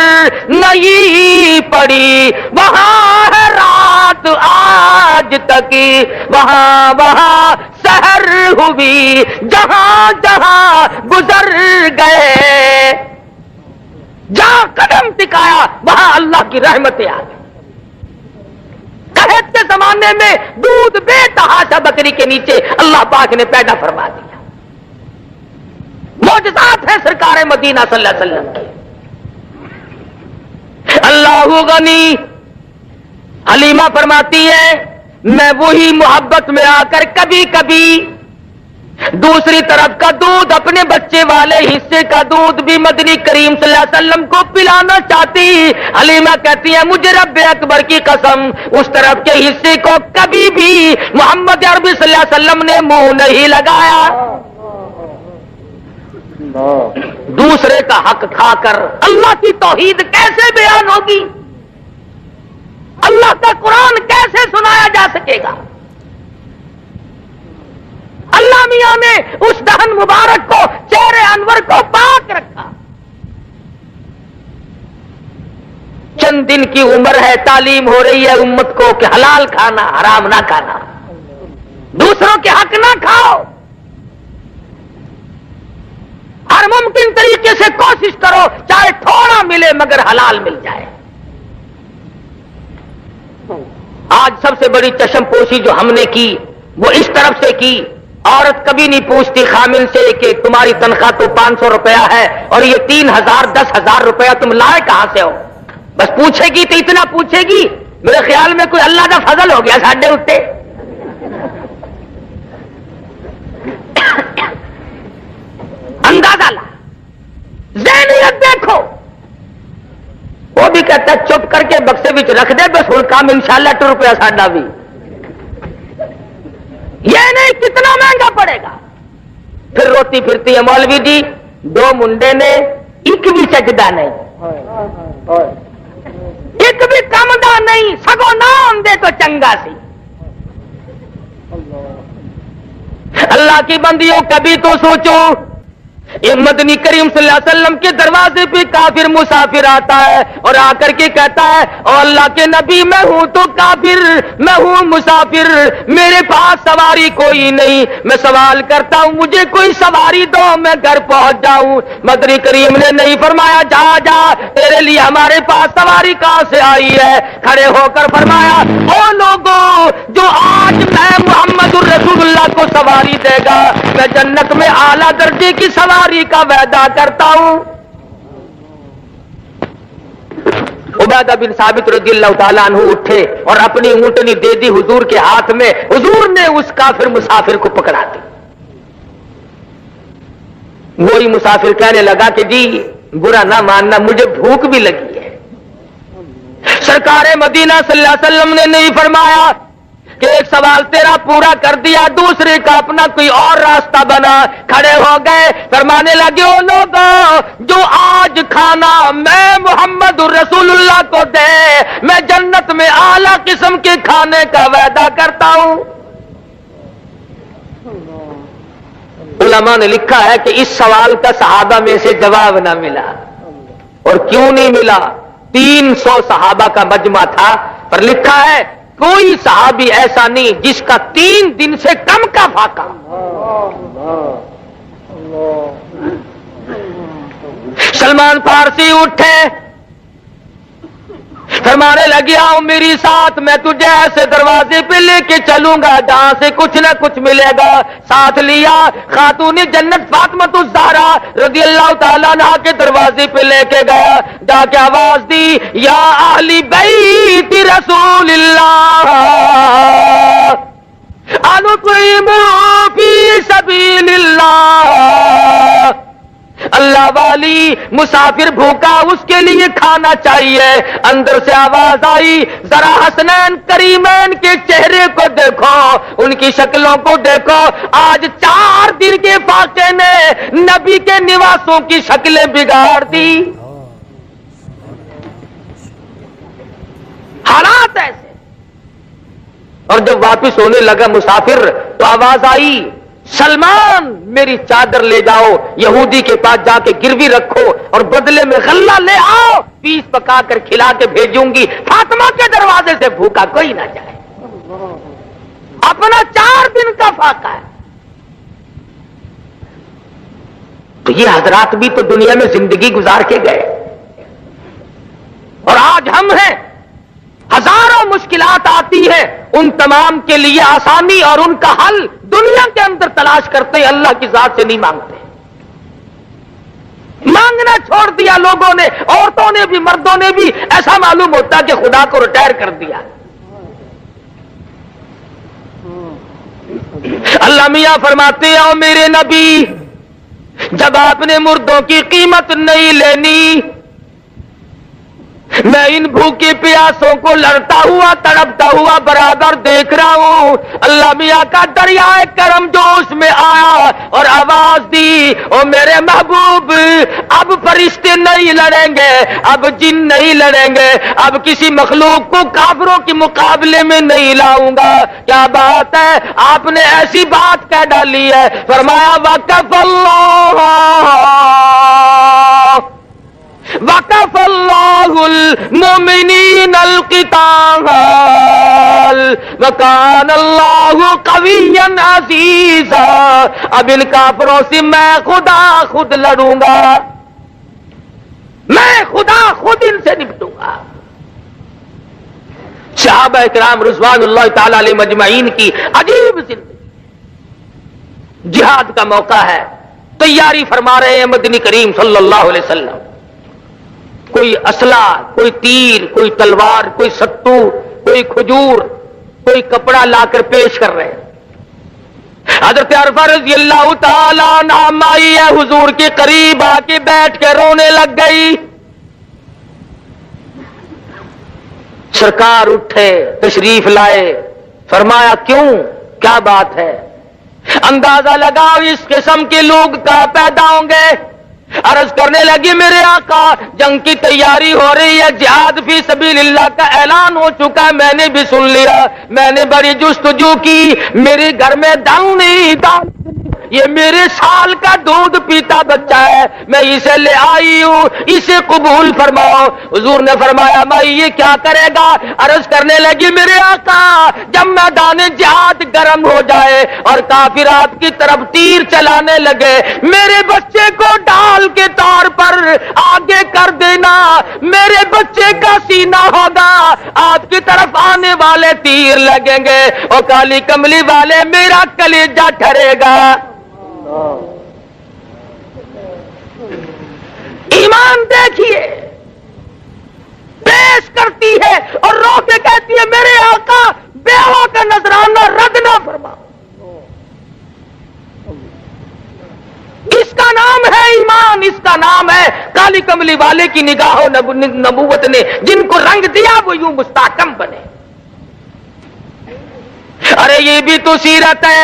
نہیں پڑی وہاں ہے رات آج تک, وہاں سحر ہوئی, جہاں جہاں گزر گئے, جہاں قدم ٹکایا وہاں اللہ کی رحمتیں آ گئی. قحط کے زمانے میں دودھ بے تحاشا بکری کے نیچے اللہ پاک نے پیدا فرما دیا. معجزات ہے سرکار مدینہ صلی اللہ علیہ وسلم کی. اللہ غنی. حلیمہ فرماتی ہے میں وہی محبت میں آ کر کبھی کبھی دوسری طرف کا دودھ, اپنے بچے والے حصے کا دودھ بھی مدنی کریم صلی اللہ علیہ وسلم کو پلانا چاہتی. حلیمہ کہتی ہے مجھے رب اکبر کی قسم اس طرف کے حصے کو کبھی بھی محمد عربی صلی اللہ علیہ وسلم نے منہ نہیں لگایا. دوسرے کا حق کھا کر اللہ کی توحید کیسے بیان ہوگی؟ اللہ کا قرآن کیسے سنایا جا سکے گا؟ اللہ میاں نے اس دہن مبارک کو, چہرے انور کو پاک رکھا. چند دن کی عمر ہے, تعلیم ہو رہی ہے امت کو کہ حلال کھانا حرام نہ کھانا. دوسروں کے حق نہ کھاؤ، ہر ممکن طریقے سے کوشش کرو چاہے تھوڑا ملے مگر حلال مل جائے۔ آج سب سے بڑی چشم پوشی جو ہم نے کی وہ اس طرف سے کی، عورت کبھی نہیں پوچھتی خامن سے کہ تمہاری تنخواہ تو 500 روپیہ ہے اور یہ 3000 10,000 روپیہ تم لائے کہاں سے ہو، بس پوچھے گی تو اتنا پوچھے گی، میرے خیال میں کوئی اللہ کا فضل ہو گیا ساڈے اتے۔ اندازہ لا، ذہنیت دیکھو۔ وہ بھی کہتا ہے چپ کر کے بکسے وچ رکھ دے، بس ہن کام انشاءاللہ ٹر پیا ساڈا بھی، یہ نہیں کتنا مہنگا پڑے گا۔ پھر روتی پھرتی ہے مولوی جی 2 منڈے نے ایک بھی چجدہ نہیں، ایک بھی کمدا نہیں، سگو نہ آندے تو چنگا سی۔ اللہ کی بندیوں کبھی تو سوچو، یہ مدنی کریم صلی اللہ علیہ وسلم کے دروازے پہ کافر مسافر آتا ہے اور آ کر کے کہتا ہے او اللہ کے نبی میں ہوں تو کافر، میں ہوں مسافر، میرے پاس سواری کوئی نہیں، میں سوال کرتا ہوں مجھے کوئی سواری دو میں گھر پہنچ جاؤں۔ مدنی کریم نے نہیں فرمایا جا جا تیرے لیے ہمارے پاس سواری کہاں سے آئی ہے، کھڑے ہو کر فرمایا او لوگوں جو آج میں محمد الرسول اللہ کو سواری دے گا میں جنت میں اعلیٰ درجے کی سواری کا وعدہ کرتا ہوں۔ عبادہ بن ثابت رضی اللہ تعالیٰ عنہ اٹھے اور اپنی اونٹنی دے دی حضور کے ہاتھ میں، حضور نے اس کافر مسافر کو پکڑا دی۔ وہی مسافر کہنے لگا کہ جی برا نہ ماننا مجھے بھوک بھی لگی ہے۔ سرکار مدینہ صلی اللہ علیہ وسلم نے نہیں فرمایا کہ ایک سوال تیرا پورا کر دیا، دوسرے کا اپنا کوئی اور راستہ بنا، کھڑے ہو گئے فرمانے لگے او لوگوں جو آج کھانا میں محمد رسول اللہ کو دے میں جنت میں اعلیٰ قسم کے کھانے کا وعدہ کرتا ہوں۔ علماء نے لکھا ہے کہ اس سوال کا صحابہ میں سے جواب نہ ملا، اور کیوں نہیں ملا؟ 300 صحابہ کا مجمع تھا، پر لکھا ہے کوئی صحابی ایسا نہیں جس کا 3 دن سے کم کا فاقہ۔ سلمان فارسی اٹھے فرمانے لگے آؤ میری ساتھ، میں تجھے ایسے دروازے پہ لے کے چلوں گا جہاں سے کچھ نہ کچھ ملے گا۔ ساتھ لیا خاتون جنت فاطمہ الزہرا رضی اللہ تعالیٰ عنہا کے دروازے پہ لے کے گیا، جا کے آواز دی یا اہل بیت رسول اللہ انطعموا فی سبیل اللہ، اللہ والی مسافر بھوکا اس کے لیے کھانا چاہیے۔ اندر سے آواز آئی ذرا حسنین کریمین کے چہرے کو دیکھو، ان کی شکلوں کو دیکھو، آج 4 دن کے فاقے نے نبی کے نواسوں کی شکلیں بگاڑ دی۔ حالات ایسے، اور جب واپس ہونے لگا مسافر تو آواز آئی سلمان میری چادر لے جاؤ، یہودی کے پاس جا کے گروی رکھو اور بدلے میں غلہ لے آؤ، پیس پکا کر کھلا کے بھیجوں گی، فاطمہ کے دروازے سے بھوکا کوئی نہ جائے۔ اپنا 4 دن کا فاقہ ہے۔ تو یہ حضرات بھی تو دنیا میں زندگی گزار کے گئے، اور آج ہم ہیں ہزاروں مشکلات آتی ہیں، ان تمام کے لیے آسانی اور ان کا حل دنیا کے اندر تلاش کرتے ہیں، اللہ کی ذات سے نہیں مانگتے۔ مانگنا چھوڑ دیا لوگوں نے، عورتوں نے بھی مردوں نے بھی، ایسا معلوم ہوتا کہ خدا کو ریٹائر کر دیا۔ اللہ میاں فرماتے ہیں او میرے نبی جب آپ نے مردوں کی قیمت نہیں لینی، میں ان بھوکے پیاسوں کو لڑتا ہوا تڑپتا ہوا برابر دیکھ رہا ہوں۔ اللہ میاں کا دریائے کرم جوش میں آیا اور آواز دی او میرے محبوب اب فرشتے نہیں لڑیں گے، اب جن نہیں لڑیں گے، اب کسی مخلوق کو کافروں کے مقابلے میں نہیں لاؤں گا۔ کیا بات ہے، آپ نے ایسی بات کہہ ڈالی ہے۔ فرمایا وقف اللہ وقف اللہ المؤمنین القتال وکان اللہ قویا عزیزا. اب ان کافروں سے میں خدا خود لڑوں گا، میں خدا خود ان سے نپٹوں گا. صحابہ کرام رضوان اللہ تعالی علیہ مجمعین کی عجیب زندگی. جہاد کا موقع ہے، تیاری فرما رہے ہیں مدنی کریم صلی اللہ علیہ وسلم. کوئی اسلحہ، کوئی تیر، کوئی تلوار، کوئی ستو، کوئی کھجور، کوئی کپڑا لا کر پیش کر رہے ہیں. حضرت عرفہ رضی اللہ تعالیٰ عنہ آئی ہے، حضور کے قریب آ کے بیٹھ کے رونے لگ گئی. سرکار اٹھے، تشریف لائے، فرمایا کیوں، کیا بات ہے؟ اندازہ لگاؤ اس قسم کے لوگ کہاں پیدا ہوں گے. عرض کرنے لگی میرے آقا جنگ کی تیاری ہو رہی ہے، جہاد فی سبیل اللہ کا اعلان ہو چکا ہے، میں نے بھی سن لیا. میں نے بڑی جستجو کی، میرے گھر میں داؤں نہیں، یہ میرے سال کا دودھ پیتا بچہ ہے، میں اسے لے آئی ہوں، اسے قبول فرماؤ. حضور نے فرمایا بھائی یہ کیا کرے گا؟ عرض کرنے لگی میرے آقا جب میدان جہاد گرم ہو جائے اور کافر آپ کی طرف تیر چلانے لگے، میرے بچے کو ڈال کے طور پر آگے کر دینا، میرے بچے کا سینہ ہوگا، آپ کی طرف آنے والے تیر لگیں گے اور کالی کملی والے میرا کلیجہ ٹھرے گا. ایمان دیکھیے، پیش کرتی ہے اور رو کے کہتی ہے میرے آقا بیوہ کا نذرانہ رد نہ فرما. اس کا نام ہے ایمان، اس کا نام ہے کالی کملی والے کی نگاہ و نبوت نے جن کو رنگ دیا وہ یوں مستحکم بنے. ارے یہ بھی تو سیرت ہے.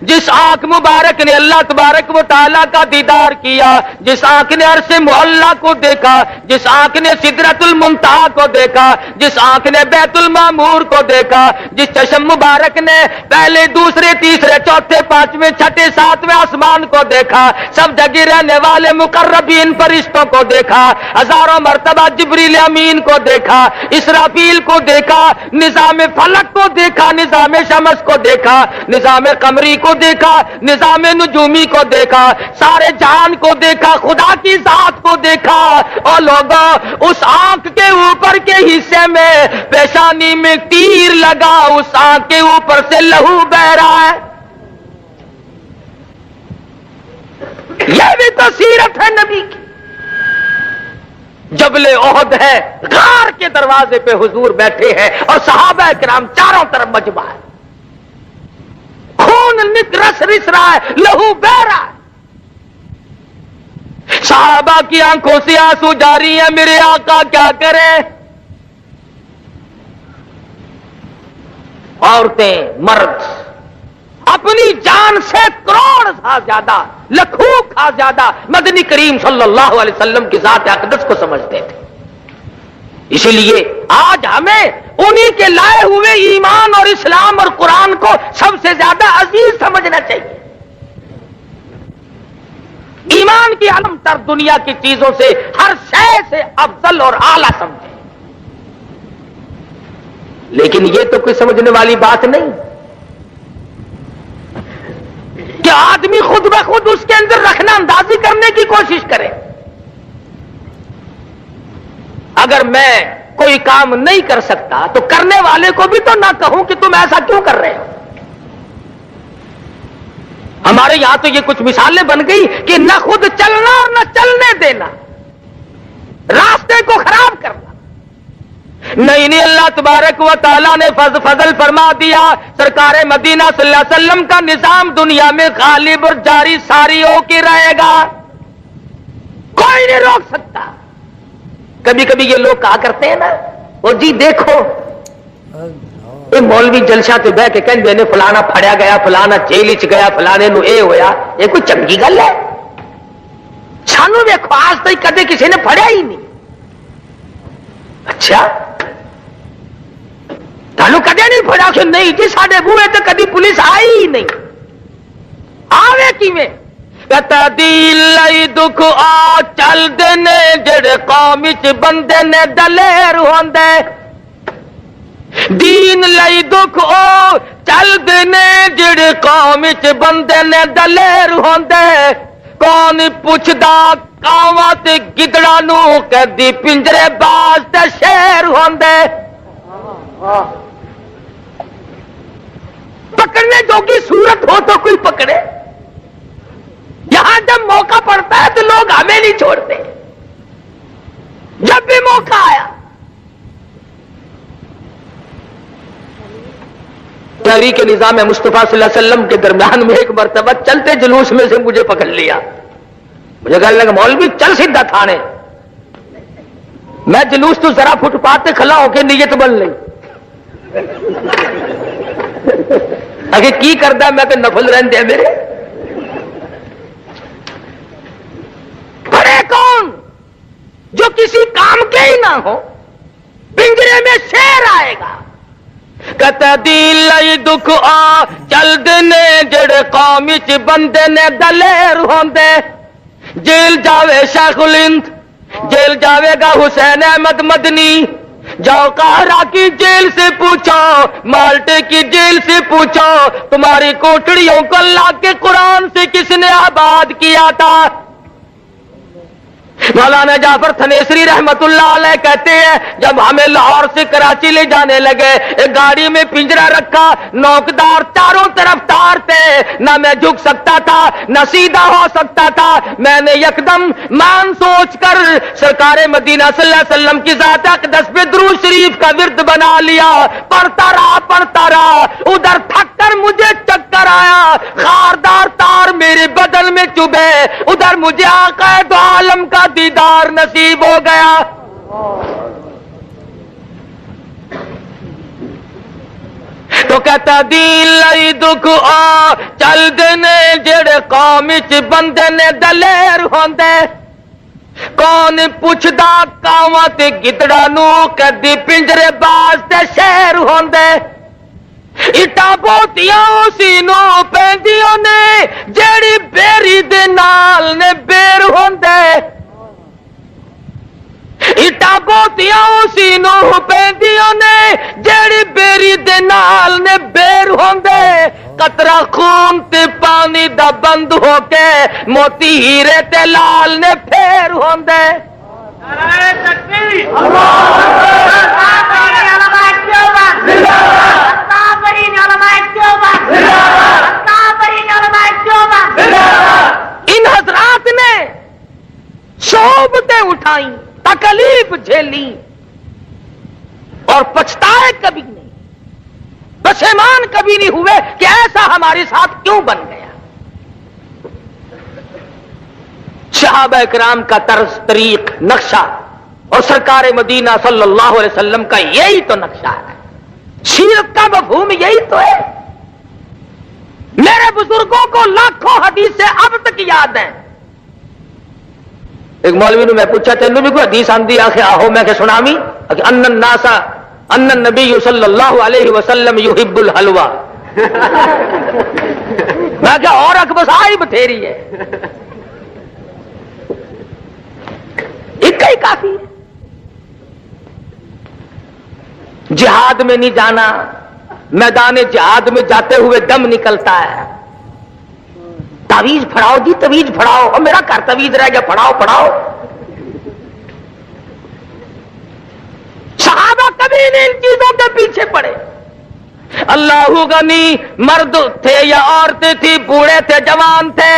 جس آنکھ مبارک نے اللہ تبارک و تعالیٰ کا دیدار کیا، جس آنکھ نے عرش معلیٰ کو دیکھا، جس آنکھ نے سدرۃ المنتہا کو دیکھا، جس آنکھ نے بیت المعمور کو دیکھا، جس چشم مبارک نے پہلے دوسرے تیسرے چوتھے پانچویں چھٹے ساتویں آسمان کو دیکھا، سب جگہ رہنے والے مقربین فرشتوں کو دیکھا، ہزاروں مرتبہ جبریل امین کو دیکھا، اسرافیل کو دیکھا، نظام فلک کو دیکھا، نظام شمس کو دیکھا، نظام قمری کو دیکھا، نظام نجومی کو دیکھا، سارے جہان کو دیکھا، خدا کی ذات کو دیکھا. اور لوگوں اس آنکھ کے اوپر کے حصے میں پیشانی میں تیر لگا، اس آنکھ کے اوپر سے لہو بہ رہا ہے. یہ بھی تو سیرت ہے نبی کی. جبل احد ہے، غار کے دروازے پہ حضور بیٹھے ہیں اور صحابہ کرام چاروں طرف مجمع ہے، خون رس رہا ہے، لہو بہ رہا ہے. صحابہ کی آنکھوں سے آنسو جاری ہیں، میرے آقا کیا کریں؟ عورتیں مرد اپنی جان سے کروڑ سا زیادہ، لکھوں کا زیادہ مدنی کریم صلی اللہ علیہ وسلم کی ذات اقدس کو سمجھتے تھے. اسی لیے آج ہمیں انہی کے لائے ہوئے ایمان اور اسلام اور قرآن کو سب سے زیادہ عزیز سمجھنا چاہیے. ایمان کی عالم تر دنیا کی چیزوں سے ہر شے سے افضل اور اعلیٰ سمجھے. لیکن یہ تو کوئی سمجھنے والی بات نہیں کہ آدمی خود بخود اس کے اندر رکھنا اندازی کرنے کی کوشش کرے. اگر میں کوئی کام نہیں کر سکتا تو کرنے والے کو بھی تو نہ کہوں کہ تم ایسا کیوں کر رہے ہو. ہمارے یہاں تو یہ کچھ مثالیں بن گئی کہ نہ خود چلنا اور نہ چلنے دینا، راستے کو خراب کرنا. نہیں اللہ تبارک و تعالیٰ نے فضل فرما دیا. سرکار مدینہ صلی اللہ علیہ وسلم کا نظام دنیا میں غالب اور جاری ساری ہو کے رہے گا، کوئی نہیں روک سکتا. کبھی کبھی یہ لوگ کہا کرتے ہیں نا، وہ جی دیکھو یہ مولوی جلسہ تو بہ کے کہیں نے فلانا پھڑیا گیا، فلانا جیل چ گیا، فلانے نو اے ہویا. یہ کوئی چنگی گل ہے؟ سانو دیکھو آج تک کدے کسی نے پھڑیا ہی نہیں. اچھا تانوں کدے نہیں پھڑیا؟ کہ نہیں جی ساڈے بوہے تے کدی پولیس آئی ہی نہیں. آوے کیویں؟ کہتا دین لئی دکھ آ چل دینے جڑے قوم وچ بندے نے دلیر ہوندے دین لئی دکھ او چل دینے جڑے قوم وچ بندے نے دلیر ہوندے کون پوچھدا کاواں تے گدڑاں نو کدی پنجرے باز تے شیر ہوندے پکڑنے جوگی صورت ہو تو کوئی پکڑے یہاں جب موقع پڑتا ہے تو لوگ ہمیں نہیں چھوڑتے جب بھی موقع آیا تحریک نظام مصطفیٰ صلی اللہ علیہ وسلم کے درمیان میں ایک مرتبہ چلتے جلوس میں سے مجھے پکڑ لیا مجھے کہنے لگا مولوی چل سیدھا تھانے میں جلوس تو ذرا فٹ پاتھ پہ کھلا ہو کے نیت بن لی اگر کی کردا میں کہ نفل رہندے میرے بڑے کون جو کسی کام کے ہی نہ ہو پنجرے میں شیر آئے گا کہتا دین لئی دکھ آ چل دینے جڑے قوم وچ بندے نے دلیر ہوندے جیل جاوے شیخ الہند جیل جاوے گا حسین احمد مدنی جاؤ قاہرہ کی جیل سے پوچھو مالٹے کی جیل سے پوچھو تمہاری کوٹڑیوں کو اللہ کے قرآن سے کس نے آباد کیا تھا مولانا جعفر تھنیسری رحمت اللہ علیہ کہتے ہیں جب ہمیں لاہور سے کراچی لے جانے لگے ایک گاڑی میں پنجرا رکھا نوکدار چاروں طرف تار تھے نہ میں جھک سکتا تھا نہ سیدھا ہو سکتا تھا میں نے یکدم مان سوچ کر سرکار مدینہ صلی اللہ علیہ وسلم کی ذات اقدس پہ درود شریف کا ورد بنا لیا پڑھتا رہا ادھر تھک کر مجھے چکر آیا خاردار تار میرے بدن میں چبھے ادھر مجھے آقا دو عالم کا دیدار نصیب ہو گیا تو کہتا دین لئی دکھ آ چل دینے جڑے قوم وچ بندے نے دلیر ہوندے کون پوچھدا کاواں تے گدڑاں نو کدی پنجرے باز تے شیر ہوندے اٹا بوتیاں اسی نو پیندیاں نے جیڑی بیری دے نال نے بیر ہوندے اٹا بوتیاں اسی نو پیندیاں نے جیڑی بیری دے نال نے بیر ہوندے قطرہ خون تے پانی دا بند ہو کے موتی ہیرے تے لال نے پھیر ہوندے نعرہ تکبیر ان حضرات نے صحبتیں اٹھائیں تکلیف جھیلی اور پچھتائے کبھی نہیں پشیمان کبھی نہیں ہوئے کہ ایسا ہمارے ساتھ کیوں بن گیا صحابہ کرام کا طرز طریق نقشہ اور سرکار مدینہ صلی اللہ علیہ وسلم کا یہی تو نقشہ ہے سیرت کا مفہوم یہی تو ہے میرے بزرگوں کو لاکھوں حدیث سے اب تک یاد ہیں ایک مولوی نے میں پوچھا تینوں بھی کوئی حدیث آندی آخر آہو میں کہ سنامی ان الناس ان النبی صلی اللہ علیہ وسلم یحب الحلوہ میں کہ اور اکبس آئی بتھیری ہے ایک ہی کافی ہے جہاد میں نہیں جانا میدان جہاد میں جاتے ہوئے دم نکلتا ہے تعویذ پھڑاؤ جی تعویذ پھڑاؤ اور میرا گھر تعویذ رہ گیا پھڑاؤ صحابہ کبھی نہیں ان چیزوں کے پیچھے پڑے اللہ غنی مرد تھے یا عورتیں تھی بوڑھے تھے جوان تھے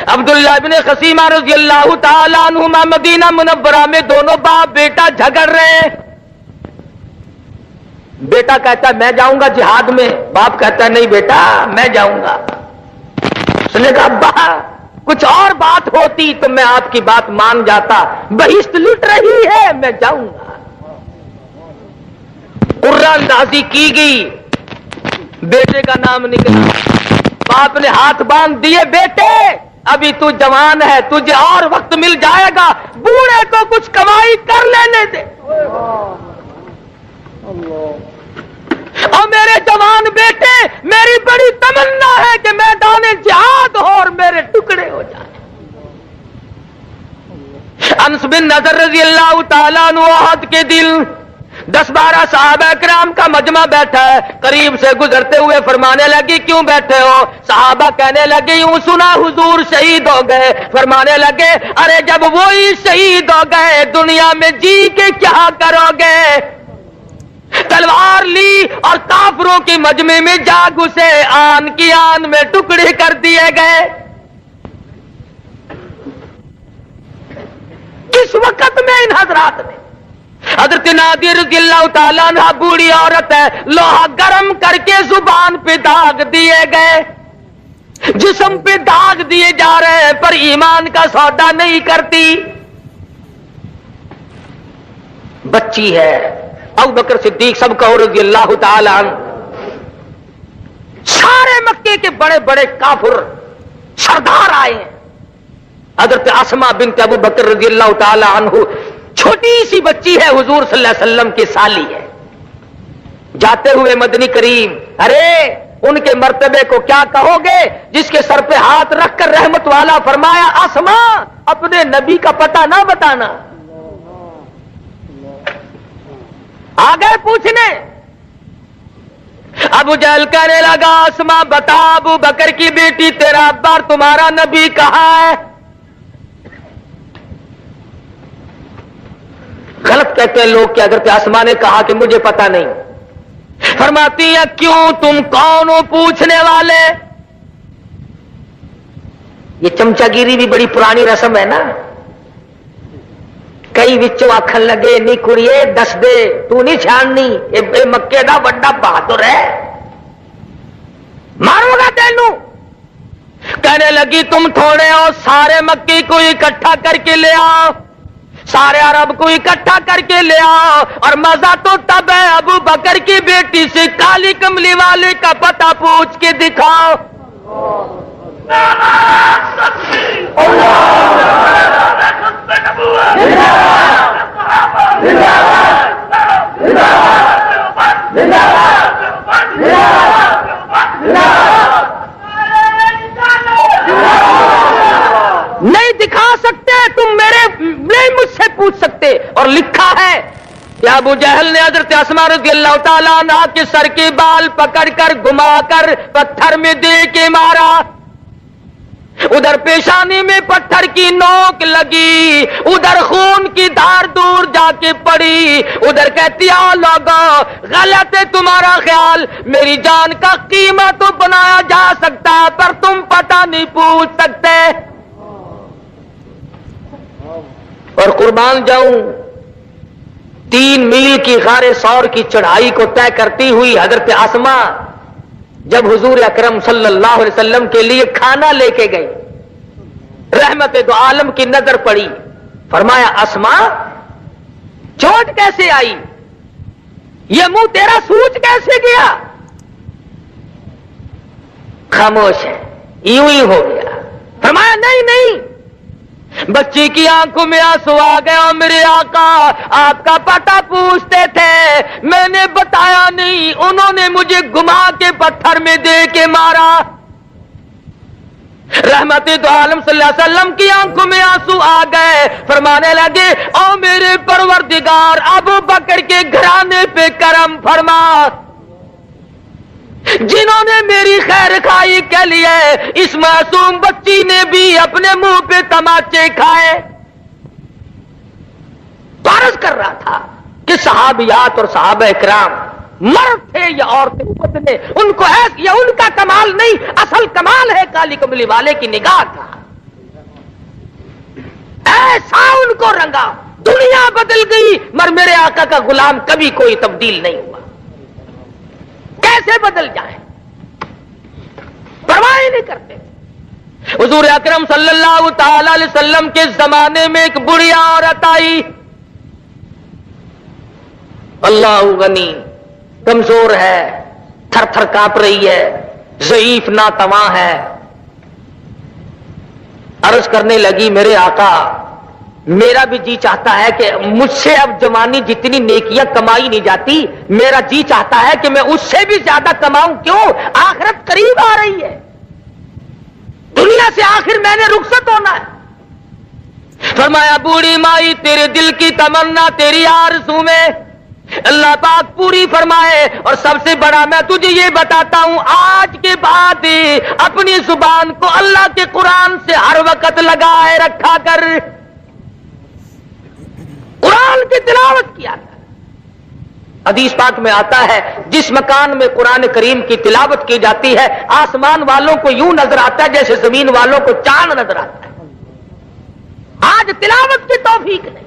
عبداللہ بن خسیمہ رضی اللہ تعالیٰ عنہما مدینہ منورہ میں دونوں باپ بیٹا جھگڑ رہے ہیں بیٹا کہتا ہے میں جاؤں گا جہاد میں باپ کہتا ہے نہیں بیٹا میں جاؤں گا اس نے کہا ابا کچھ اور بات ہوتی تو میں آپ کی بات مان جاتا بہشت لٹ رہی ہے میں جاؤں گا قرہ اندازی کی گئی بیٹے کا نام نکلا باپ نے ہاتھ باندھ دیے بیٹے ابھی تو جوان ہے تجھے اور وقت مل جائے گا بوڑھے کو کچھ کمائی کر لینے دے اور میرے جوان بیٹے، میری بڑی تمنا ہے کہ میدان جہاد ہو اور میرے ٹکڑے ہو جائیں۔ انس بن نضر رضی اللہ تعالیٰ عنہ احد کے دل 10-12 صحابہ کرام کا مجمع بیٹھا ہے، قریب سے گزرتے ہوئے فرمانے لگی کیوں بیٹھے ہو؟ صحابہ کہنے لگے یوں سنا حضور شہید ہو گئے۔ فرمانے لگے ارے جب وہی شہید ہو گئے دنیا میں جی کے کیا کرو گے؟ تلوار لی اور کافروں کی مجمع میں جا گھسے، آن کی آن میں ٹکڑے کر دیے گئے۔ کس وقت میں ان حضرات نے، حضرت نادر رضی اللہ تعالیٰ عنہ بوڑھی عورت ہے، لوہا گرم کر کے زبان پہ داغ دیے گئے، جسم پہ داغ دیے جا رہے ہیں، پر ایمان کا سودا نہیں کرتی۔ بچی ہے، ابوبکر صدیق سب کہو رضی اللہ تعالیٰ عنہ، سارے مکے کے بڑے بڑے کافر سردار آئے ہیں، حضرت اسماء بنت ابو بکر رضی اللہ تعالیٰ عنہ چھوٹی سی بچی ہے، حضور صلی اللہ علیہ وسلم کی سالی ہے۔ جاتے ہوئے مدنی کریم ارے ان کے مرتبے کو کیا کہو گے؟ جس کے سر پہ ہاتھ رکھ کر رحمت والا فرمایا اسماء اپنے نبی کا پتہ نہ بتانا۔ آگے پوچھنے، ابو جہل کہنے لگا اسماء بتا ابو بکر کی بیٹی تیرا ابا اور تمہارا نبی کہاں ہے؟ غلط کہتے ہیں لوگ کہ حضرت اسماء نے کہا کہ مجھے پتا نہیں۔ فرماتی ہیں کیوں تم کون ہو پوچھنے والے؟ یہ چمچا گیری بھی بڑی پرانی رسم ہے نا، کئی وچوں آکھن لگے نی کڑیے دس دے تو نہیں چھاننی، اے مکے دا بڑا بہادر ہے، مارو گا تینوں۔ کہنے لگی تم تھوڑے ہو، سارے مکے کو اکٹھا کر کے لے آؤ، سارے عرب کو اکٹھا کر کے لے آؤ، اور مزہ تو تب ہے ابو بکر کی بیٹی سے کالی کملی والے کا پتہ پوچھ کے دکھاؤ۔ نہیں دکھا سکتے تم، میرے نہیں مجھ سے پوچھ سکتے۔ اور لکھا ہے کہ ابو جہل نے حضرت اسماء رضی اللہ تعالیٰ عنہ کے سر کے بال پکڑ کر گھما کر پتھر میں دے کے مارا، ادھر پیشانی میں پتھر کی نوک لگی، ادھر خون کی دھار دور جا کے پڑی، ادھر کہتی آ لوگو غلط ہے تمہارا خیال، میری جان کا قیمہ تو بنایا جا سکتا ہے پر تم پتہ نہیں پوچھ سکتے۔ اور قربان جاؤں 3 میل کی غار ثور کی چڑھائی کو طے کرتی ہوئی حضرت اسماء جب حضور اکرم صلی اللہ علیہ وسلم کے لیے کھانا لے کے گئی، رحمت دو عالم کی نظر پڑی، فرمایا اسماء چوٹ کیسے آئی؟ یہ منہ تیرا سوج کیسے گیا؟ خاموش ہے، یوں ہی ہو گیا۔ فرمایا نہیں نہیں، بچی کی آنکھوں میں آنسو آ گیا، میرے آقا آپ کا پتہ پوچھتے تھے، میں نے بتایا نہیں، انہوں نے مجھے گھما کے پتھر میں دے کے مارا۔ رحمت دو عالم صلی اللہ علیہ وسلم کی آنکھوں میں آنسو آ گئے، فرمانے لگے او میرے پروردگار ابو بکر کے گھرانے پہ کرم فرما، جنہوں نے میری خیر خواہی کے لیے اس معصوم بچی نے بھی اپنے منہ پہ تماچے کھائے۔ عرض کر رہا تھا کہ صحابیات اور صحابہ اکرام مرد تھے یا عورتیں بدلے، ان کو یا ان کا کمال نہیں، اصل کمال ہے کالی کملی والے کی نگاہ کا، ایسا ان کو رنگا، دنیا بدل گئی مگر میرے آقا کا غلام کبھی کوئی تبدیل نہیں ہوا۔ کیسے بدل جائے پرواہ نہیں کرتے۔ حضور اکرم صلی اللہ تعالی علیہ وسلم کے زمانے میں ایک بڑی عورت آئی، اللہ غنی، کمزور ہے، تھر تھر کانپ رہی ہے، ضعیف ناتواں ہے، عرض کرنے لگی میرے آقا میرا بھی جی چاہتا ہے کہ مجھ سے اب جوانی جتنی نیکیاں کمائی نہیں جاتی، میرا جی چاہتا ہے کہ میں اس سے بھی زیادہ کماؤں. کیوں؟ آخرت قریب آ رہی ہے، دنیا سے آخر میں نے رخصت ہونا ہے. فرمایا بوڑھی مائی تیرے دل کی تمنا تیری آرزو میں اللہ پاک پوری فرمائے. اور سب سے بڑا میں تجھے یہ بتاتا ہوں، آج کے بعد اپنی زبان کو اللہ کے قرآن سے ہر وقت لگائے رکھا کر، قرآن کی تلاوت کیا کر. حدیث پاک میں آتا ہے جس مکان میں قرآن کریم کی تلاوت کی جاتی ہے آسمان والوں کو یوں نظر آتا ہے جیسے زمین والوں کو چاند نظر آتا ہے. آج تلاوت کی توفیق نہیں،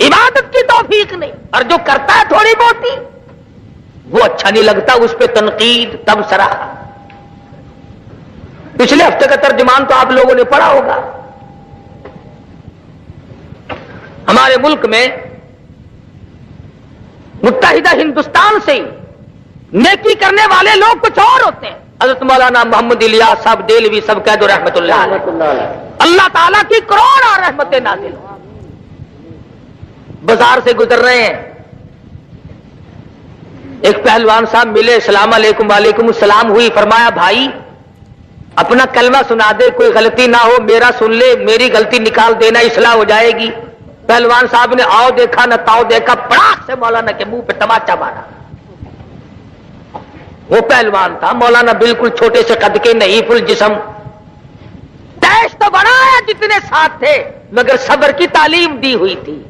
عبادت کی توفیق نہیں، اور جو کرتا ہے تھوڑی بہت وہ اچھا نہیں لگتا، اس پہ تنقید تبصرہ. پچھلے ہفتے کا ترجمان تو آپ لوگوں نے پڑھا ہوگا. ہمارے ملک میں متحدہ ہندوستان سے نیکی کرنے والے لوگ کچھ اور ہوتے ہیں. حضرت مولانا محمد الیاس صاحب دہلوی سب کہہ دو رحمت اللہ علیہ. اللہ تعالیٰ کی کروڑ اور رحمتیں نازل ہوں. بازار سے گزر رہے ہیں، ایک پہلوان صاحب ملے، السلام علیکم. وعلیکم السلام ہوئی. فرمایا بھائی اپنا کلمہ سنا دے، کوئی غلطی نہ ہو، میرا سن لے، میری غلطی نکال دینا، اصلاح ہو جائے گی. پہلوان صاحب نے آؤ دیکھا نہ تاؤ دیکھا، پڑاخ سے مولانا کے منہ پہ تماچا مارا. وہ پہلوان تھا، مولانا بالکل چھوٹے سے قد کے، نحیف الجسم. تیش تو بڑا ہے جتنے ساتھ تھے، مگر صبر کی تعلیم دی ہوئی تھی.